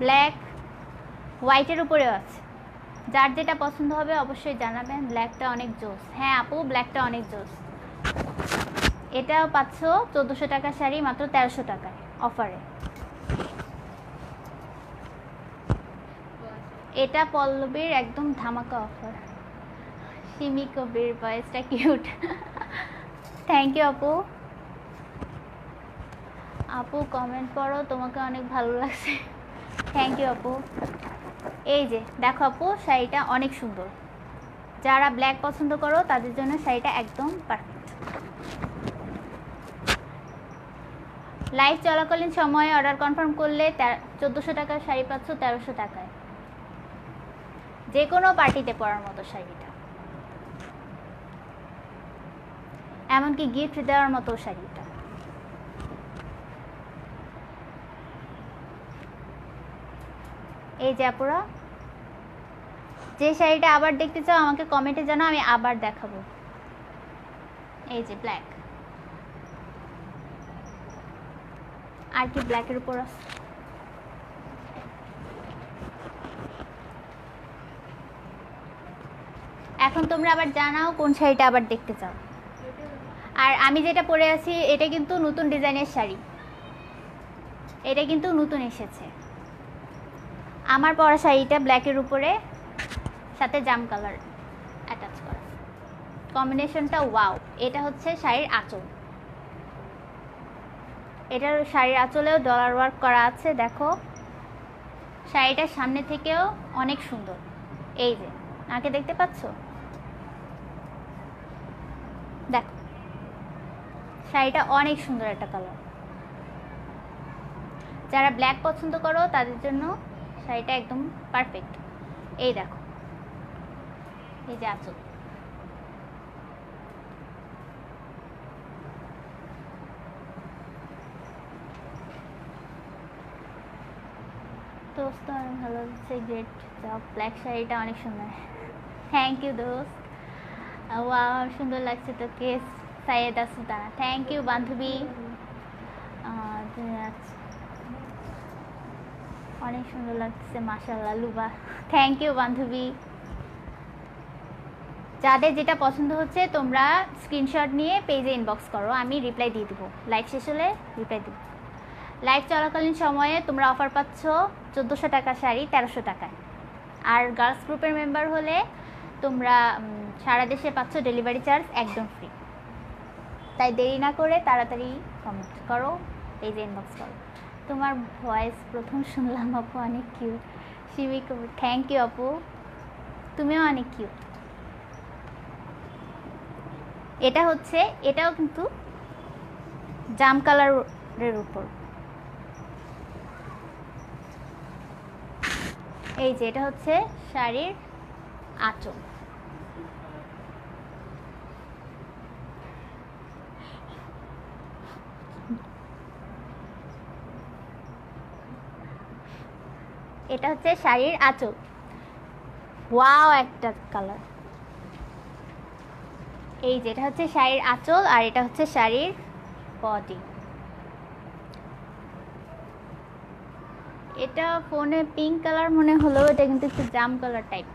ব্ল্যাক, হোয়াইটের উপরেও আছে। যার যেটা পছন্দ হবে অবশ্যই জানাবেন। ব্ল্যাকটা অনেক জোস। হ্যাঁ আপু ব্ল্যাকটা অনেক জোস। এটাও পাচ্ছ 1400 টাকা শাড়ি মাত্র 1300 টাকায় অফারে। এটা পল্লবীর একদম ধামাকা অফার। সিমি কবির ভয়েসটা কিউট। থ্যাংক ইউ আপু। আপু কমেন্ট করো, তোমাকে অনেক ভালো লাগছে। থ্যাংক ইউ আপু। এই যে দেখো আপু শাড়িটা অনেক সুন্দর, যারা ব্ল্যাক পছন্দ করো তাদের জন্য শাড়িটা একদম পারফেক্ট। লাইভ চলাকালীন সময়ে অর্ডার কনফার্ম করলে 1400 টাকার শাড়ি পাচ্ছ 1300 টাকায়, যে কোনো পার্টিতে পরার মতো শাড়িটা, এমনকি গিফট দেওয়ার মতো শাড়িটা। এই যে আপুরা, যে শাড়িটা আবার দেখতে চাও আমাকে কমেন্টে জানাও, আমি আবার দেখাবো। এই যে ব্ল্যাক, আর কি ব্ল্যাকের উপর আছে? এখন তোমরা আবার জানাও কোন শাড়িটা আবার দেখতে চাও। আর আমি যেটা পরে আছি এটা কিন্তু নতুন ডিজাইনের শাড়ি, এটা কিন্তু নতুন এসেছে। আমার পরা শাড়িটা ব্ল্যাকের উপরে সাথে জাম কালার অ্যাটাচ করা, কম্বিনেশনটা ওয়াও। এটা হচ্ছে শাড়ির আঁচল, এটার শাড়ির আঁচলেও ডলার ওয়ার্ক করা আছে। দেখো শাড়িটার সামনে থেকেও অনেক সুন্দর। এই যে নাকে দেখতে পাচ্ছ, দেখো শাড়িটা অনেক সুন্দর একটা কালার। যারা ব্ল্যাক পছন্দ করো তাদের জন্য শাড়িটা একদম পারফেক্ট। এই দেখো, এই যে আঁচল, দোস্ত অনেক ভালো লাগছে, গ্রেট জব, ব্ল্যাক শাড়িটা অনেক সুন্দর। থ্যাংক ইউ দোস্ত, ওয়াও সুন্দর লাগছে তোকে সাইয়েদা সুলতানা, থ্যাংক ইউ বান্ধবী, অনেক সুন্দর লাগছে মাশাআল্লাহ লুবা, থ্যাংক ইউ বান্ধবী। যাদের যেটা পছন্দ হচ্ছে তোমরা স্ক্রিনশট নিয়ে পেজে ইনবক্স করো, আমি রিপ্লাই দিয়ে দেবো, লাইভ শেষ হলে রিপ্লাই দেবো। লাইভ চলাকালীন সময়ে তোমরা অফার পাচ্ছ 1400 টাকা শাড়ি 1300 টাকায়, আর গার্লস গ্রুপের মেম্বার হলে তোমরা সারা দেশে পাচ্ছ ডেলিভারি চার্জ একদম ফ্রি। তাই দেরি না করে তাড়াতাড়ি কমেন্ট করো, পেজে ইনবক্স করো। তোমার ভয়েস প্রথম শুনলাম আপু, অনেক কিউট। শিবি কবুর, থ্যাংক ইউ আপু, তুমিও অনেক কিউট। এটা হচ্ছে, এটাও কিন্তু জাম কালারের উপর। এই যে এটা হচ্ছে শাড়ির আঁচল, এটা হচ্ছে শাড়ির আঁচল, ওয়াও একটা কালার। এই যে এটা হচ্ছে শাড়ির আঁচল, আর এটা হচ্ছে শাড়ির বডি। এটা ফোনে পিঙ্ক কালার মনে হলো, এটা কিন্তু একটু জাম কালার টাইপ।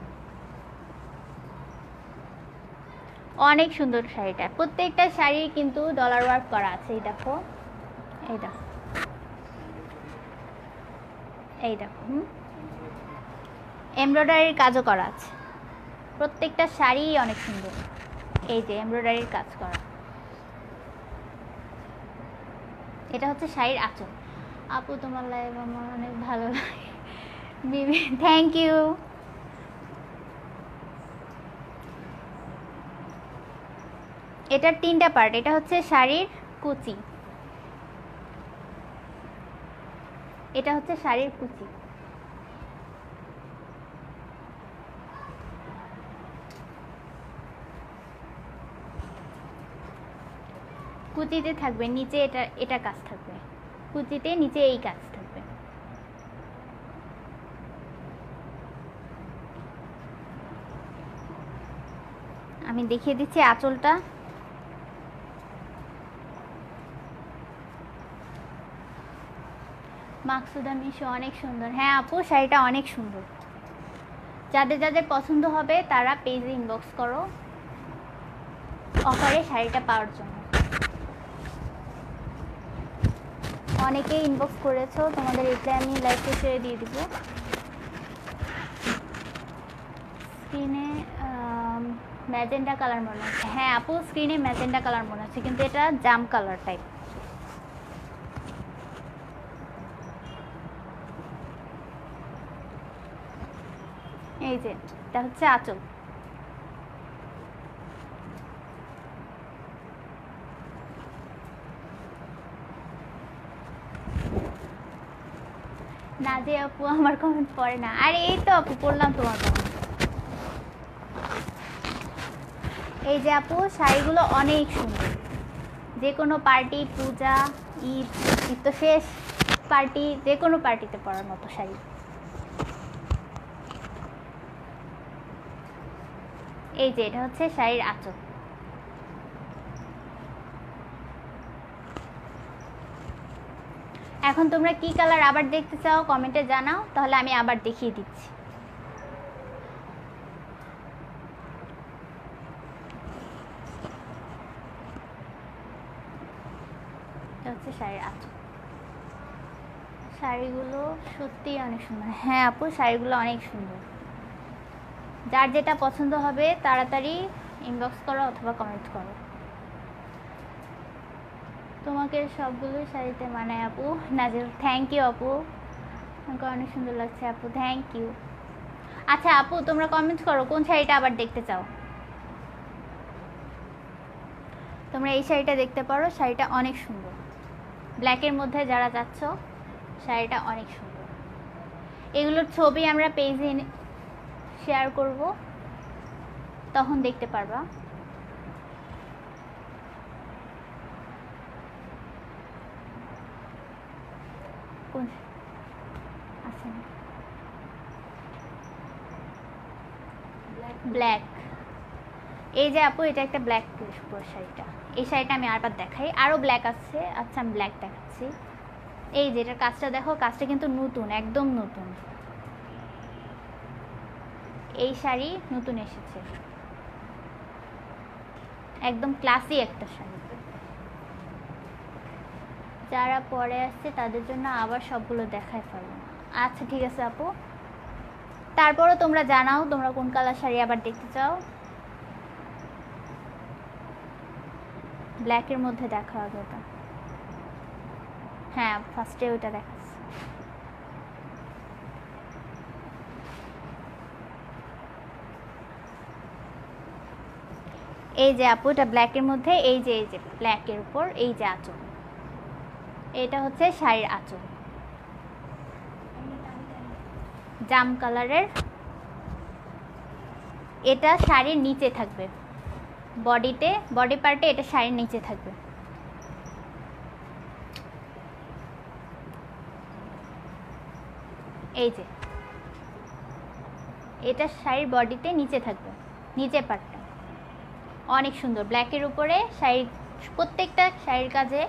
অনেক সুন্দর শাড়িটা, প্রত্যেকটা শাড়ি কিন্তু ডলার ওয়ার্ক করা আছে। এই দেখো, এই দেখো, এই দেখো, এমব্রয়ডারির কাজও করা আছে, প্রত্যেকটা শাড়ি অনেক সুন্দর। এই যে এমব্রয়ডারির কাজ করা, এটা হচ্ছে শাড়ির আঁচল। আপু তোমার লাইভ আমার অনেক ভালো লাগে বিবি, থ্যাংক ইউ। এটার 3টা পার্ট, এটা হচ্ছে শাড়ির কুচি, এটা হচ্ছে শাড়ির কুচি, কুচিতে থাকবে নিচে, এটা কাজ থাকবে কুচিতে, নিচে এই কাজ থাকবে। আমি দেখিয়ে দিচ্ছি আঁচলটা। মাকসুদা মিশো অনেক সুন্দর, হ্যাঁ আপু শাড়িটা অনেক সুন্দর। যাদের যাদের পছন্দ হবে তারা পেজে ইনবক্স করো অফারে শাড়িটা পাওয়ার জন্য। অনেকেই ইনবক্স করেছো, তোমাদের রিপ্লাই আমি লাইভ শেষে দিয়ে দিব। স্ক্রিনে ম্যাজেন্ডা কালার মনে হচ্ছে, হ্যাঁ আপু স্ক্রিনে ম্যাজেন্ডা কালার মনে হচ্ছে, কিন্তু এটা জাম কালার টাইপ। এই যে এটা হচ্ছে আঁচল, না যে আপু আমার কমেন্ট পড়ে না, আরে এই তো আপু পড়লাম তোমার কমেন্ট। এই যে আপু শাড়িগুলো অনেক সুন্দর, যে কোনো পার্টি, পূজা, ঈদ, ঈদ তো শেষ, পার্টি, যে কোনো পার্টিতে পরার মতো শাড়ি। এই যে এটা হচ্ছে শাড়ির আঁচল। এখন তোমরা কি কালার আবার দেখতে চাও কমেন্টে জানাও, তাহলে আমি আবার দেখিয়ে দিচ্ছি। এটা হচ্ছে শাড়ির আঁচল। শাড়িগুলো সত্যিই অনেক সুন্দর। হ্যাঁ আপু, শাড়িগুলো অনেক সুন্দর। যার যেটা পছন্দ হবে তাড়াতাড়ি ইনবক্স করো অথবা কমেন্ট করো। তোমাকে সবগুলো শাড়িতে মানায় আপু। নাজিল, থ্যাংক ইউ আপু, আমাকে অনেক সুন্দর লাগছে আপু, থ্যাংক ইউ। আচ্ছা আপু, তোমরা কমেন্ট করো কোন শাড়িটা আবার দেখতে চাও। তোমরা এই শাড়িটা দেখতে পারো, শাড়িটা অনেক সুন্দর। ব্ল্যাকের মধ্যে যারা যাচ্ছ, শাড়িটা অনেক সুন্দর। এগুলোর ছবি আমরা পেজে শেয়ার করব, তখন দেখতে পারবা। কোন আছে ব্ল্যাক। এই যে আপু, এটা একটা ব্ল্যাক শাড়িটা। এই শাড়িটা আমি আরবার দেখাই, আরও ব্ল্যাক আছে। আচ্ছা আমি ব্ল্যাক দেখাচ্ছি। এই যে এটার কাজটা দেখো, কাজটা কিন্তু নতুন, একদম নতুন। এই শাড়ি নতুন এসেছে, একদম ক্লাসি একটা শাড়ি। যারা পরে আসছে তাদের জন্য আবার সবগুলো দেখায় ফেলো। আচ্ছা ঠিক আছে আপু, তারপরও তোমরা জানাও তোমরা কোন কালার শাড়ি আবার দেখতে চাও। ব্ল্যাকের মধ্যে দেখা হবে ওটা। হ্যাঁ ফার্স্টে ওটা দেখাচ্ছি। এই যে আপু, এটা ব্ল্যাকের মধ্যে। এই যে ব্ল্যাকের উপর এই যে আঁচল, এটা হচ্ছে শাড়ির আঁচল, জাম কালারের। এটা শাড়ির নিচে থাকবে, বডি পার্টে এটা শাড়ির নিচে থাকবে। এই যে এটা শাড়ির বডিতে নিচে থাকবে, নিচে পার্টটা অনেক সুন্দর। ব্ল্যাকের উপরে শাড়ির প্রত্যেকটা শাড়ির কাজে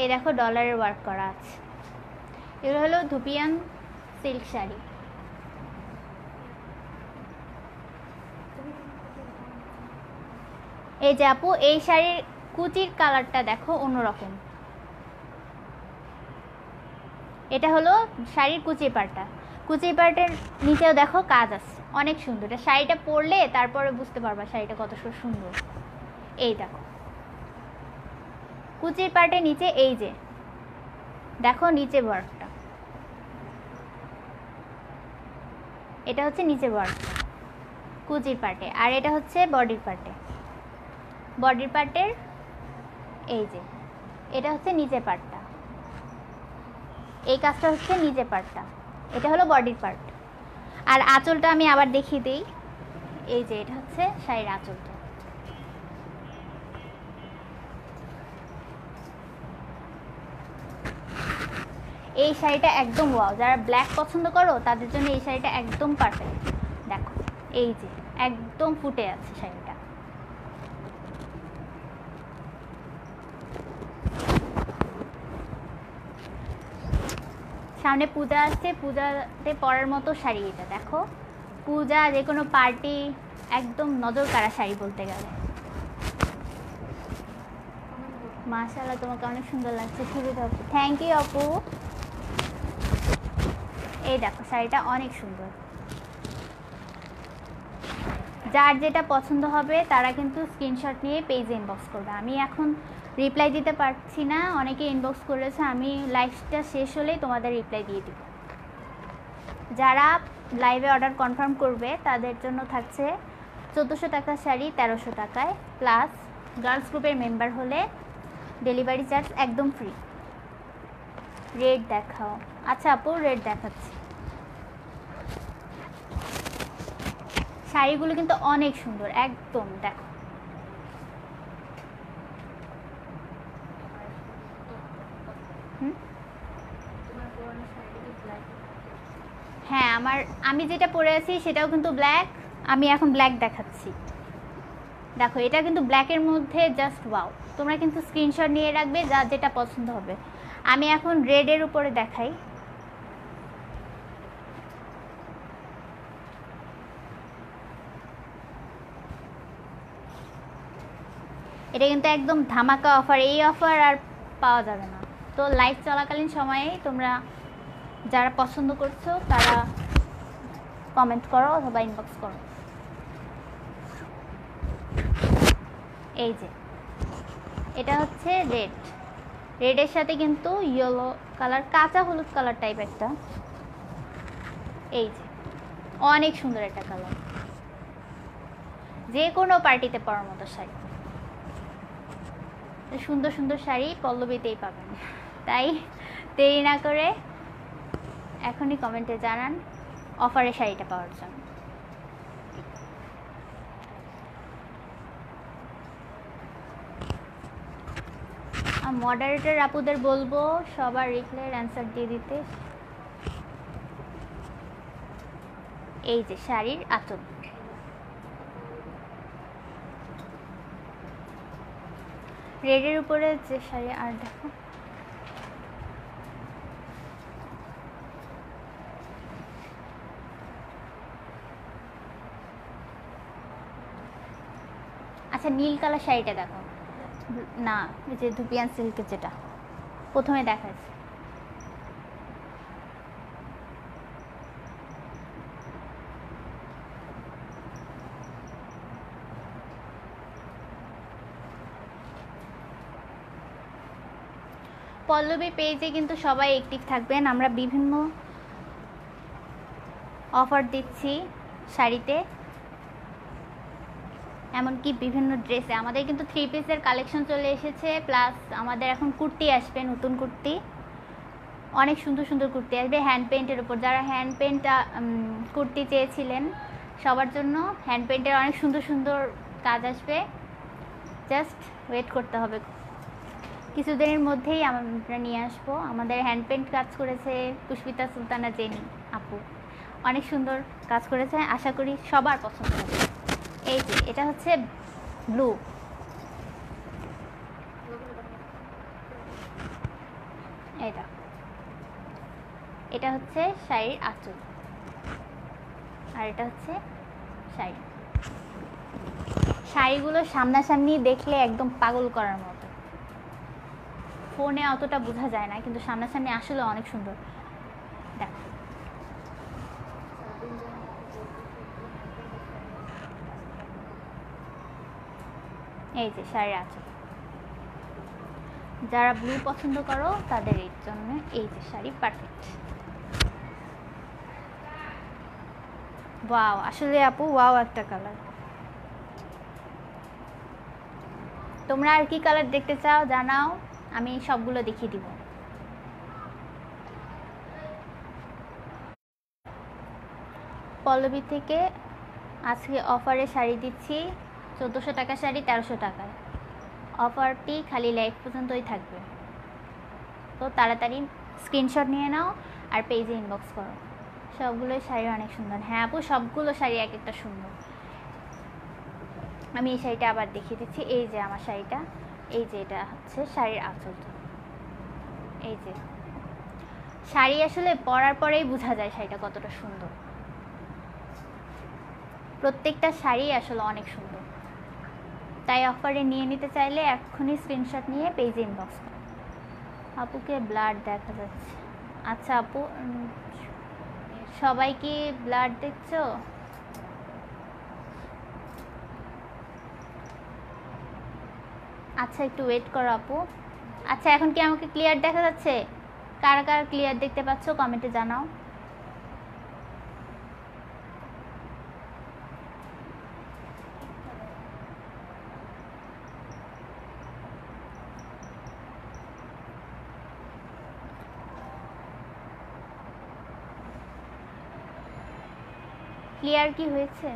এই দেখো ডলারের ওয়ার্ক করা আছে। এগুলো হলো ধুপিয়ান সিল্ক শাড়ি। এই যে আপু, এই শাড়ির কুচির কালারটা দেখো অন্যরকম। এটা হলো শাড়ির কুচি পার্টটা। কুচি পার্টের নিচেও দেখো কাজ আছে, অনেক সুন্দর। এটা শাড়িটা পরলে তারপরে বুঝতে পারবা শাড়িটা কত সুন্দর। এই দেখো কুচির পার্টের নিচে এই যে দেখো নিচে ওয়ার্কটা, এটা হচ্ছে নিচে ওয়ার্ক কুচির পার্টে। আর এটা হচ্ছে বডির পার্টের এই যে এটা হচ্ছে নিচে পার্টটা, এই কাজটা হচ্ছে নিচে পার্টটা, এটা হলো বডির পার্ট। আর আঁচলটা আমি আবার দেখিয়ে দিই। এই যে এটা হচ্ছে শাড়ির আঁচলটা। এই শাড়িটা একদম ওয়াও, যারা ব্ল্যাক পছন্দ করো তাদের জন্য এই শাড়িটা একদম পারফেক্ট। দেখো এই যে একদম ফুটে আছে শাড়িটা। সামনে পূজা আসছে, পূজাতে পরার মতো শাড়ি এটা। দেখো পূজা, যে কোনো পার্টি, একদম নজর কাড়া শাড়ি বলতে গেলে। মাশাআল্লাহ, তোমাকে অনেক সুন্দর লাগছে। সুবিধা আপু, থ্যাংক ইউ আপু। এই দেখো শাড়িটা অনেক সুন্দর। যার যেটা পছন্দ হবে তারা কিন্তু স্ক্রিনশট নিয়ে পেজে ইনবক্স করবে। আমি এখন রিপ্লাই দিতে পারছি না, অনেকে ইনবক্স করেছে। আমি লাইভটা শেষ হলেই তোমাদের রিপ্লাই দিয়ে দিব। যারা লাইভে অর্ডার কনফার্ম করবে তাদের জন্য থাকছে 1400 টাকার শাড়ি 1300 টাকায়, প্লাস গার্লস গ্রুপের মেম্বার হলে ডেলিভারি চার্জ একদম ফ্রি। রেড দেখাও। আচ্ছা আপু, রেড দেখাচ্ছি। শাড়িগুলো কিন্তু অনেক সুন্দর, একদম দেখো। হ্যাঁ আমি যেটা পরে আছি সেটাও কিন্তু ব্ল্যাক। আমি এখন ব্ল্যাক দেখাচ্ছি। দেখো এটা কিন্তু ব্ল্যাকের মধ্যে জাস্ট ওয়াও। তোমরা কিন্তু স্ক্রিনশট নিয়ে রাখবে যার যেটা পছন্দ হবে। আমি এখন রেডের উপরে দেখাই। এটা কিন্তু একদম ধামাকা অফার, এই অফার আর পাওয়া যাবে না। তো লাইভ চলাকালীন সময়ে তোমরা যারা পছন্দ করছো তারা কমেন্ট করো অথবা ইনবক্স করো। এই যে এটা হচ্ছে রেড, রেডের সাথে কিন্তু ইয়েলো কালার, কাঁচা হলুদ কালার টাইপ একটা। এই যে অনেক সুন্দর একটা কালার, যে কোনো পার্টিতে পরার মতো শাড়ি। সুন্দর সুন্দর শাড়ি পল্লবীতেই পাবেন, তাই দেরি না করে এখনই কমেন্টে জানান অফারে শাড়িটা পাওয়ার জন্য। মডারেটর আপুদের বলবো সবার রিপ্লাইয়ের অ্যান্সার দিয়ে দিতে। এই যে শাড়ির আঁচল, রেডের উপরে যে শাড়ি। আর দেখো আচ্ছা নীল কালার শাড়িটা দেখো না, ওই যে ধুপিয়ান সিল্কের যেটা প্রথমে দেখাচ্ছে। পল্লবী পেজে কিন্তু সবাই অ্যাক্টিভ থাকবেন, আমরা বিভিন্ন অফার দিচ্ছি শাড়িতে, এমনকি বিভিন্ন ড্রেসে। আমাদের কিন্তু 3 পিসের কালেকশন চলে এসেছে, প্লাস আমাদের এখন কুর্তি আসবে, নতুন কুর্তি, অনেক সুন্দর সুন্দর কুর্তি আসবে হ্যান্ড পেইন্টের উপর। যারা হ্যান্ড পেইন্ট কুর্তি চেয়েছিলেন সবার জন্য হ্যান্ড পেইন্টের অনেক সুন্দর সুন্দর কাজ আসবে, জাস্ট ওয়েট করতে হবে। কিছুদিনের মধ্যেই আমরা নিয়ে আসবো। আমাদের হ্যান্ড পেইন্ট কাজ করেছে পুষ্পিতা সুলতানা জেনি আপু, অনেক সুন্দর কাজ করেছে, আশা করি সবার পছন্দ হবে। এই যে এটা হচ্ছে ব্লু, এটা হচ্ছে শাড়ির আঁচল, আর এটা হচ্ছে শাড়ি। শাড়িগুলো সামনাসামনি দেখলে একদম পাগল করার মতো, ফোনে অতটা বোঝা যায় না, কিন্তু সামনাসামনি আসলে অনেক সুন্দর। দেখো এই যে শাড়ির আঁচল, যারা ব্লু পছন্দ করো তাদের এর জন্য এই যে শাড়ি পারফেক্ট। ওয়াও, আসলে আপু ওয়াও একটা কালার। তোমরা আর কি কালার দেখতে চাও জানাও, আমি সবগুলো দেখিয়ে দিব। পল্লবী থেকে আজকে অফারে শাড়ি দিচ্ছি 1400 টাকা শাড়ি 1300 টাকায়। অফারটি খালি লাইভ পর্যন্তই থাকবে, তো তাড়াতাড়ি স্ক্রিনশট নিয়ে নাও আর পেজে ইনবক্স করো। সবগুলোই শাড়ি অনেক সুন্দর। হ্যাঁ আপু, সবগুলো শাড়ি এক একটা সুন্দর। আমি এই শাড়িটা আবার দেখিয়ে দিচ্ছি। এই যে আমার শাড়িটা, এই যে এটা হচ্ছে শাড়ির আঁচল। এই যে শাড়ি আসলে পরার পরেই বোঝা যায় শাড়িটা কতটা সুন্দর। প্রত্যেকটা শাড়ি আসলে অনেক সুন্দর, তাই অফারে নিয়ে নিতে চাইলে এখনই স্ক্রিনশট নিয়ে পেজে ইনবক্স করো। আপুকে ব্লাড দেখা যাচ্ছে। আচ্ছা আপু, সবাই কি ব্লাড দেখছো? আচ্ছা একটু ওয়েট করো আপু। আচ্ছা এখন কি আমাকে ক্লিয়ার দেখা যাচ্ছে? কারা কারা ক্লিয়ার দেখতে পাচ্ছ কমেন্টে জানাও। ক্লিয়ার কি হয়েছে?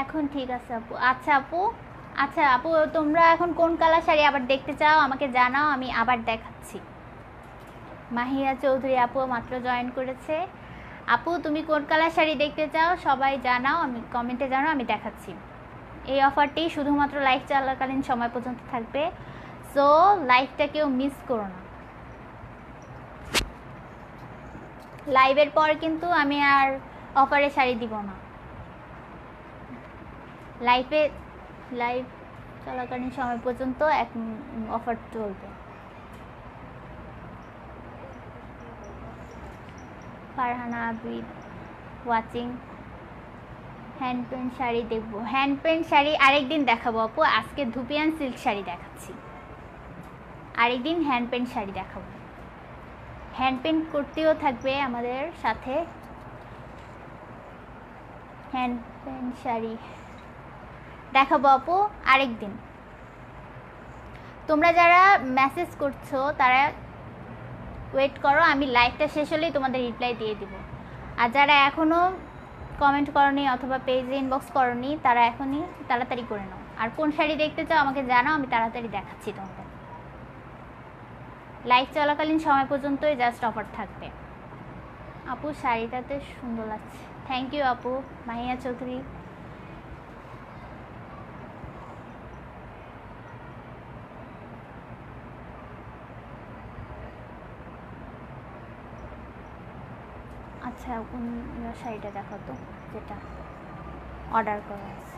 এখন ঠিক আছে আপু। আচ্ছা আপু, আচ্ছা আপু, তোমরা এখন কোন কালার শাড়ি আবার দেখতে চাও আমাকে জানাও, আমি আবার দেখাচ্ছি। মাহিয়া চৌধুরী আপু মাত্র জয়েন করেছে। আপু তুমি কোন কালার শাড়ি দেখতে চাও সবাই জানাও, আমি কমেন্টে জানাও, আমি দেখাচ্ছি। এই অফারটি শুধুমাত্র লাইভ চলাকালীন সময় পর্যন্ত থাকবে, সো লাইভটা কেউ মিস করো না। লাইভের পর কিন্তু আমি আর অফারে শাড়ি দিব না। লাইভ চলাকালীন সময় পর্যন্ত এক অফার চলবে। Farhana Abid watching. Hand paint sari দেখবো, হ্যান্ড পেন্ট শাড়ি আরেকদিন দেখাবো আপু, আজকে ধুপিয়ান সিল্ক শাড়ি দেখাচ্ছি, আরেকদিন হ্যান্ড পেন্ট শাড়ি দেখাবো। হ্যান্ড পেন্ট করতেও থাকবে আমাদের সাথে, হ্যান্ড পেন্ট শাড়ি দেখাবো আপু আরেকদিন। তোমরা যারা মেসেজ করছো তারা ওয়েট করো, আমি লাইভটা শেষ হলেই তোমাদের রিপ্লাই দিয়ে দিব। আর যারা এখনও কমেন্ট করনি অথবা পেজে ইনবক্স করনি তারা এখনই তাড়াতাড়ি করে নাও। আর কোন শাড়ি দেখতে চাও আমাকে জানাও, আমি তাড়াতাড়ি দেখাচ্ছি তোমাদের। লাইভ চলাকালীন সময় পর্যন্তই জাস্ট অফার থাকবে। আপু শাড়িটাতে সুন্দর লাগছে, থ্যাংক ইউ আপু। মাহিয়া চৌধুরী আচ্ছা, কোন শাড়িটা দেখো তো যেটা অর্ডার করা আছে।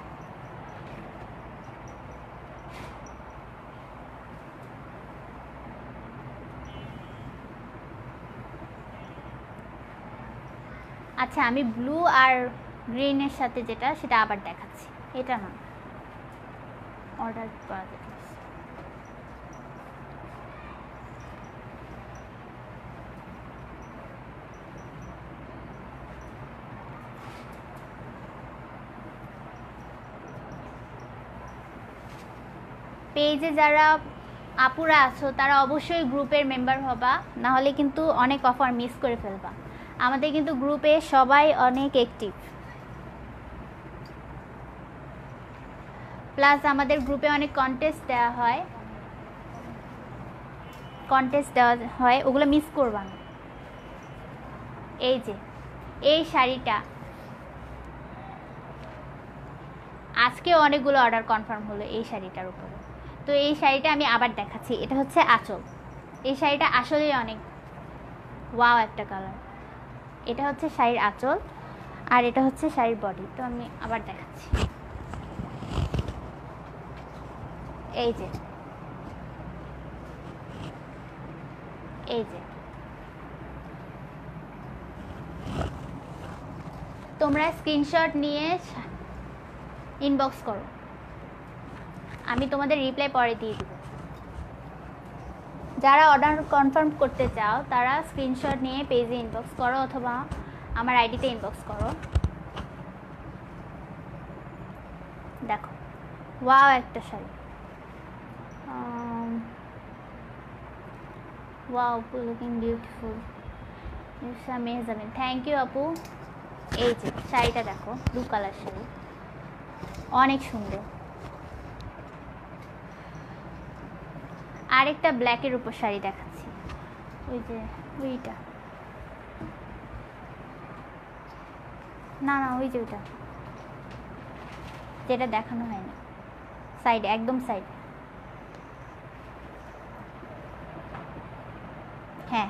আচ্ছা আমি ব্লু আর গ্রিনের সাথে যেটা সেটা আবার দেখাচ্ছি, এটা না অর্ডার করা যেটা। পেজে যারা আপুরা আছো তারা অবশ্যই গ্রুপের মেম্বার হবা, না হলে কিন্তু অনেক অফার মিস করে ফেলবা। আমাদের কিন্তু গ্রুপে সবাই অনেক অ্যাক্টিভ, প্লাস আমাদের গ্রুপে অনেক কন্টেস্ট দেওয়া হয়, ওগুলো মিস করবা না। এই যে এই শাড়িটা আজকে অনেকগুলো অর্ডার কনফার্ম হলো এই শাড়িটার উপরে, তো এই শাড়িটা আমি আবার দেখাচ্ছি। এটা হচ্ছে আঁচল, এই শাড়িটা আসলেই অনেক ওয়াও একটা কালার। এটা হচ্ছে শাড়ির আঁচল আর এটা হচ্ছে শাড়ির বডি, তো আমি আবার দেখাচ্ছি। এই যে তোমরা স্ক্রিনশট নিয়ে ইনবক্স করো, আমি তোমাদের রিপ্লাই পরে দিয়ে দিব। যারা অর্ডার কনফার্ম করতে চাও তারা স্ক্রিনশট নিয়ে পেজে ইনবক্স করো অথবা আমার আইডিতে ইনবক্স করো। দেখো ওয়াও একটা sari, wow looking beautiful, Mehjabin, thank you আপু। এই যে শাড়িটা দেখো, ব্লু কালার শাড়ি, অনেক সুন্দর। আরেকটা ব্ল্যাকের উপর শাড়ি দেখাচ্ছি, ওই যে ওইটা না ওই যে ওইটা যেটা দেখানো হয়নি, সাইডে একদম সাইডে, হ্যাঁ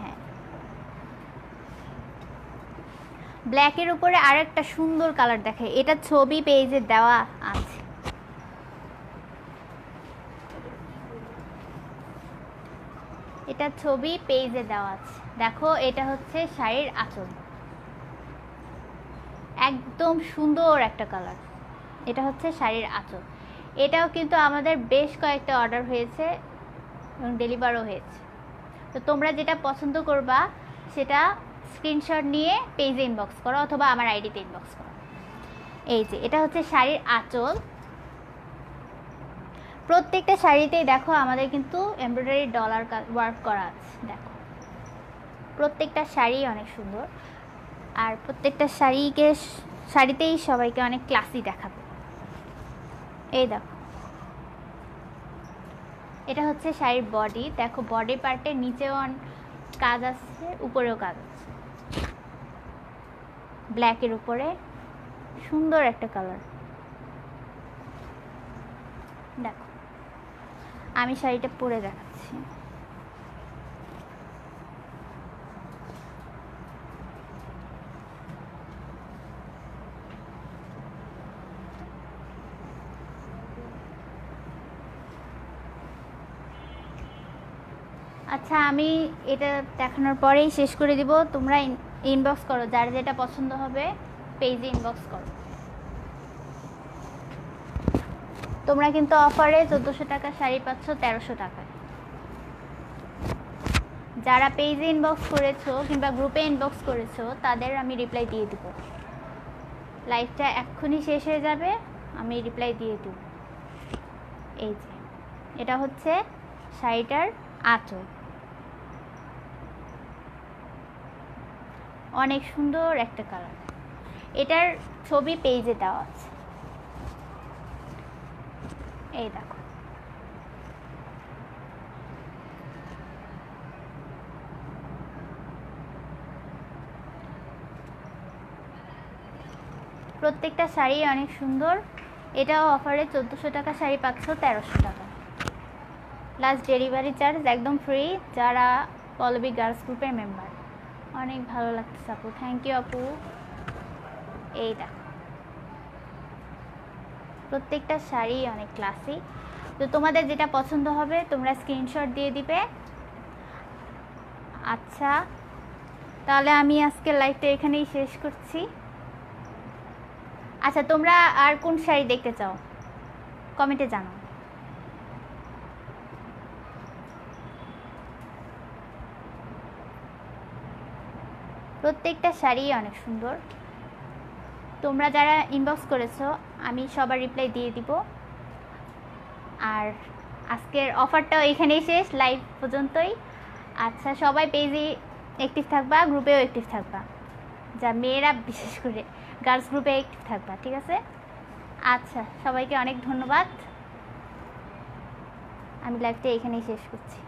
ব্ল্যাকের উপরে আরেকটা সুন্দর কালার দেখে, এটা ছবি পেজে দেওয়া আছে। এটা ছবি পেজে দেওয়া আছে, দেখো এটা হচ্ছে শাড়ির আঁচল, একদম সুন্দর একটা কালার। এটা হচ্ছে শাড়ির আঁচল, এটাও কিন্তু আমাদের বেশ কয়েকটা অর্ডার হয়েছে এবং ডেলিভারও হয়েছে। তো তোমরা যেটা পছন্দ করবা সেটা স্ক্রিনশট নিয়ে পেজে ইনবক্স করো অথবা আমার আইডিতে ইনবক্স করো। এই যে এটা হচ্ছে শাড়ির আঁচল, প্রত্যেকটা শাড়িতেই দেখো আমাদের কিন্তু এমব্রয়ডারি ডলার ওয়ার্ক করা আছে। দেখো প্রত্যেকটা শাড়ি অনেক সুন্দর, আর প্রত্যেকটা শাড়িতেই সবাইকে অনেক ক্লাসি দেখাবে। এই দেখো এটা হচ্ছে শাড়ির বডি, দেখো বডি পার্টের নিচেও কাজ আছে, উপরেও কাজ আছে। ব্ল্যাকের উপরে সুন্দর একটা কালার। দেখো আমি শাড়িটা পরে দেখাচ্ছি। আচ্ছা আমি এটা দেখানোর পরেই শেষ করে দিব। তোমরা ইনবক্স করো, যার যেটা পছন্দ হবে পেজে ইনবক্স করো। তোমরা কিন্তু অফারে 1400 টাকা শাড়ি পাচ্ছ 1300 টাকায়। যারা পেজে ইনবক্স করেছো কিংবা গ্রুপে ইনবক্স করেছো তাদের আমি রিপ্লাই দিয়ে দিব। লাইভটা এক্ষুনি শেষ হয়ে যাবে, আমি রিপ্লাই দিয়ে দিব। এই যে এটা হচ্ছে শাড়িটার আঁচল, অনেক সুন্দর একটা কালার। এটার ছবি পেজে দেওয়া আছে, এই দেখো। প্রত্যেকটা শাড়ি অনেক সুন্দর। এটাও অফারে 1400 টাকা শাড়ি পাচ্ছ 1300 টাকা। প্লাস ডেলিভারি চার্জ একদম ফ্রি যারা পল্লবী গার্লস গ্রুপের মেম্বার। অনেক ভালো লাগতেছে আপু, থ্যাংক ইউ আপু। এই দেখো প্রত্যেকটা শাড়ি অনেক ক্লাসি। তো তোমাদের যেটা পছন্দ হবে তোমরা স্ক্রিনশট দিয়ে দিবে। আচ্ছা তাহলে আমি আজকে লাইভটা এখানেই শেষ করছি। আচ্ছা তোমরা আর কোন শাড়ি দেখতে চাও কমেন্টে জানাও। প্রত্যেকটা শাড়ি অনেক সুন্দর। তোমরা যারা ইনবক্স করেছো আমি সবার রিপ্লাই দিয়ে দিব। আর আজকের অফারটাও এখানেই শেষ, লাইভ পর্যন্তই। আচ্ছা সবাই পেজে অ্যাক্টিভ থাকবা, গ্রুপেও অ্যাক্টিভ থাকবা, যা মেয়েরা বিশেষ করে গার্লস গ্রুপে অ্যাক্টিভ থাকবা, ঠিক আছে? আচ্ছা সবাইকে অনেক ধন্যবাদ, আমি লাইভটা এখানেই শেষ করছি।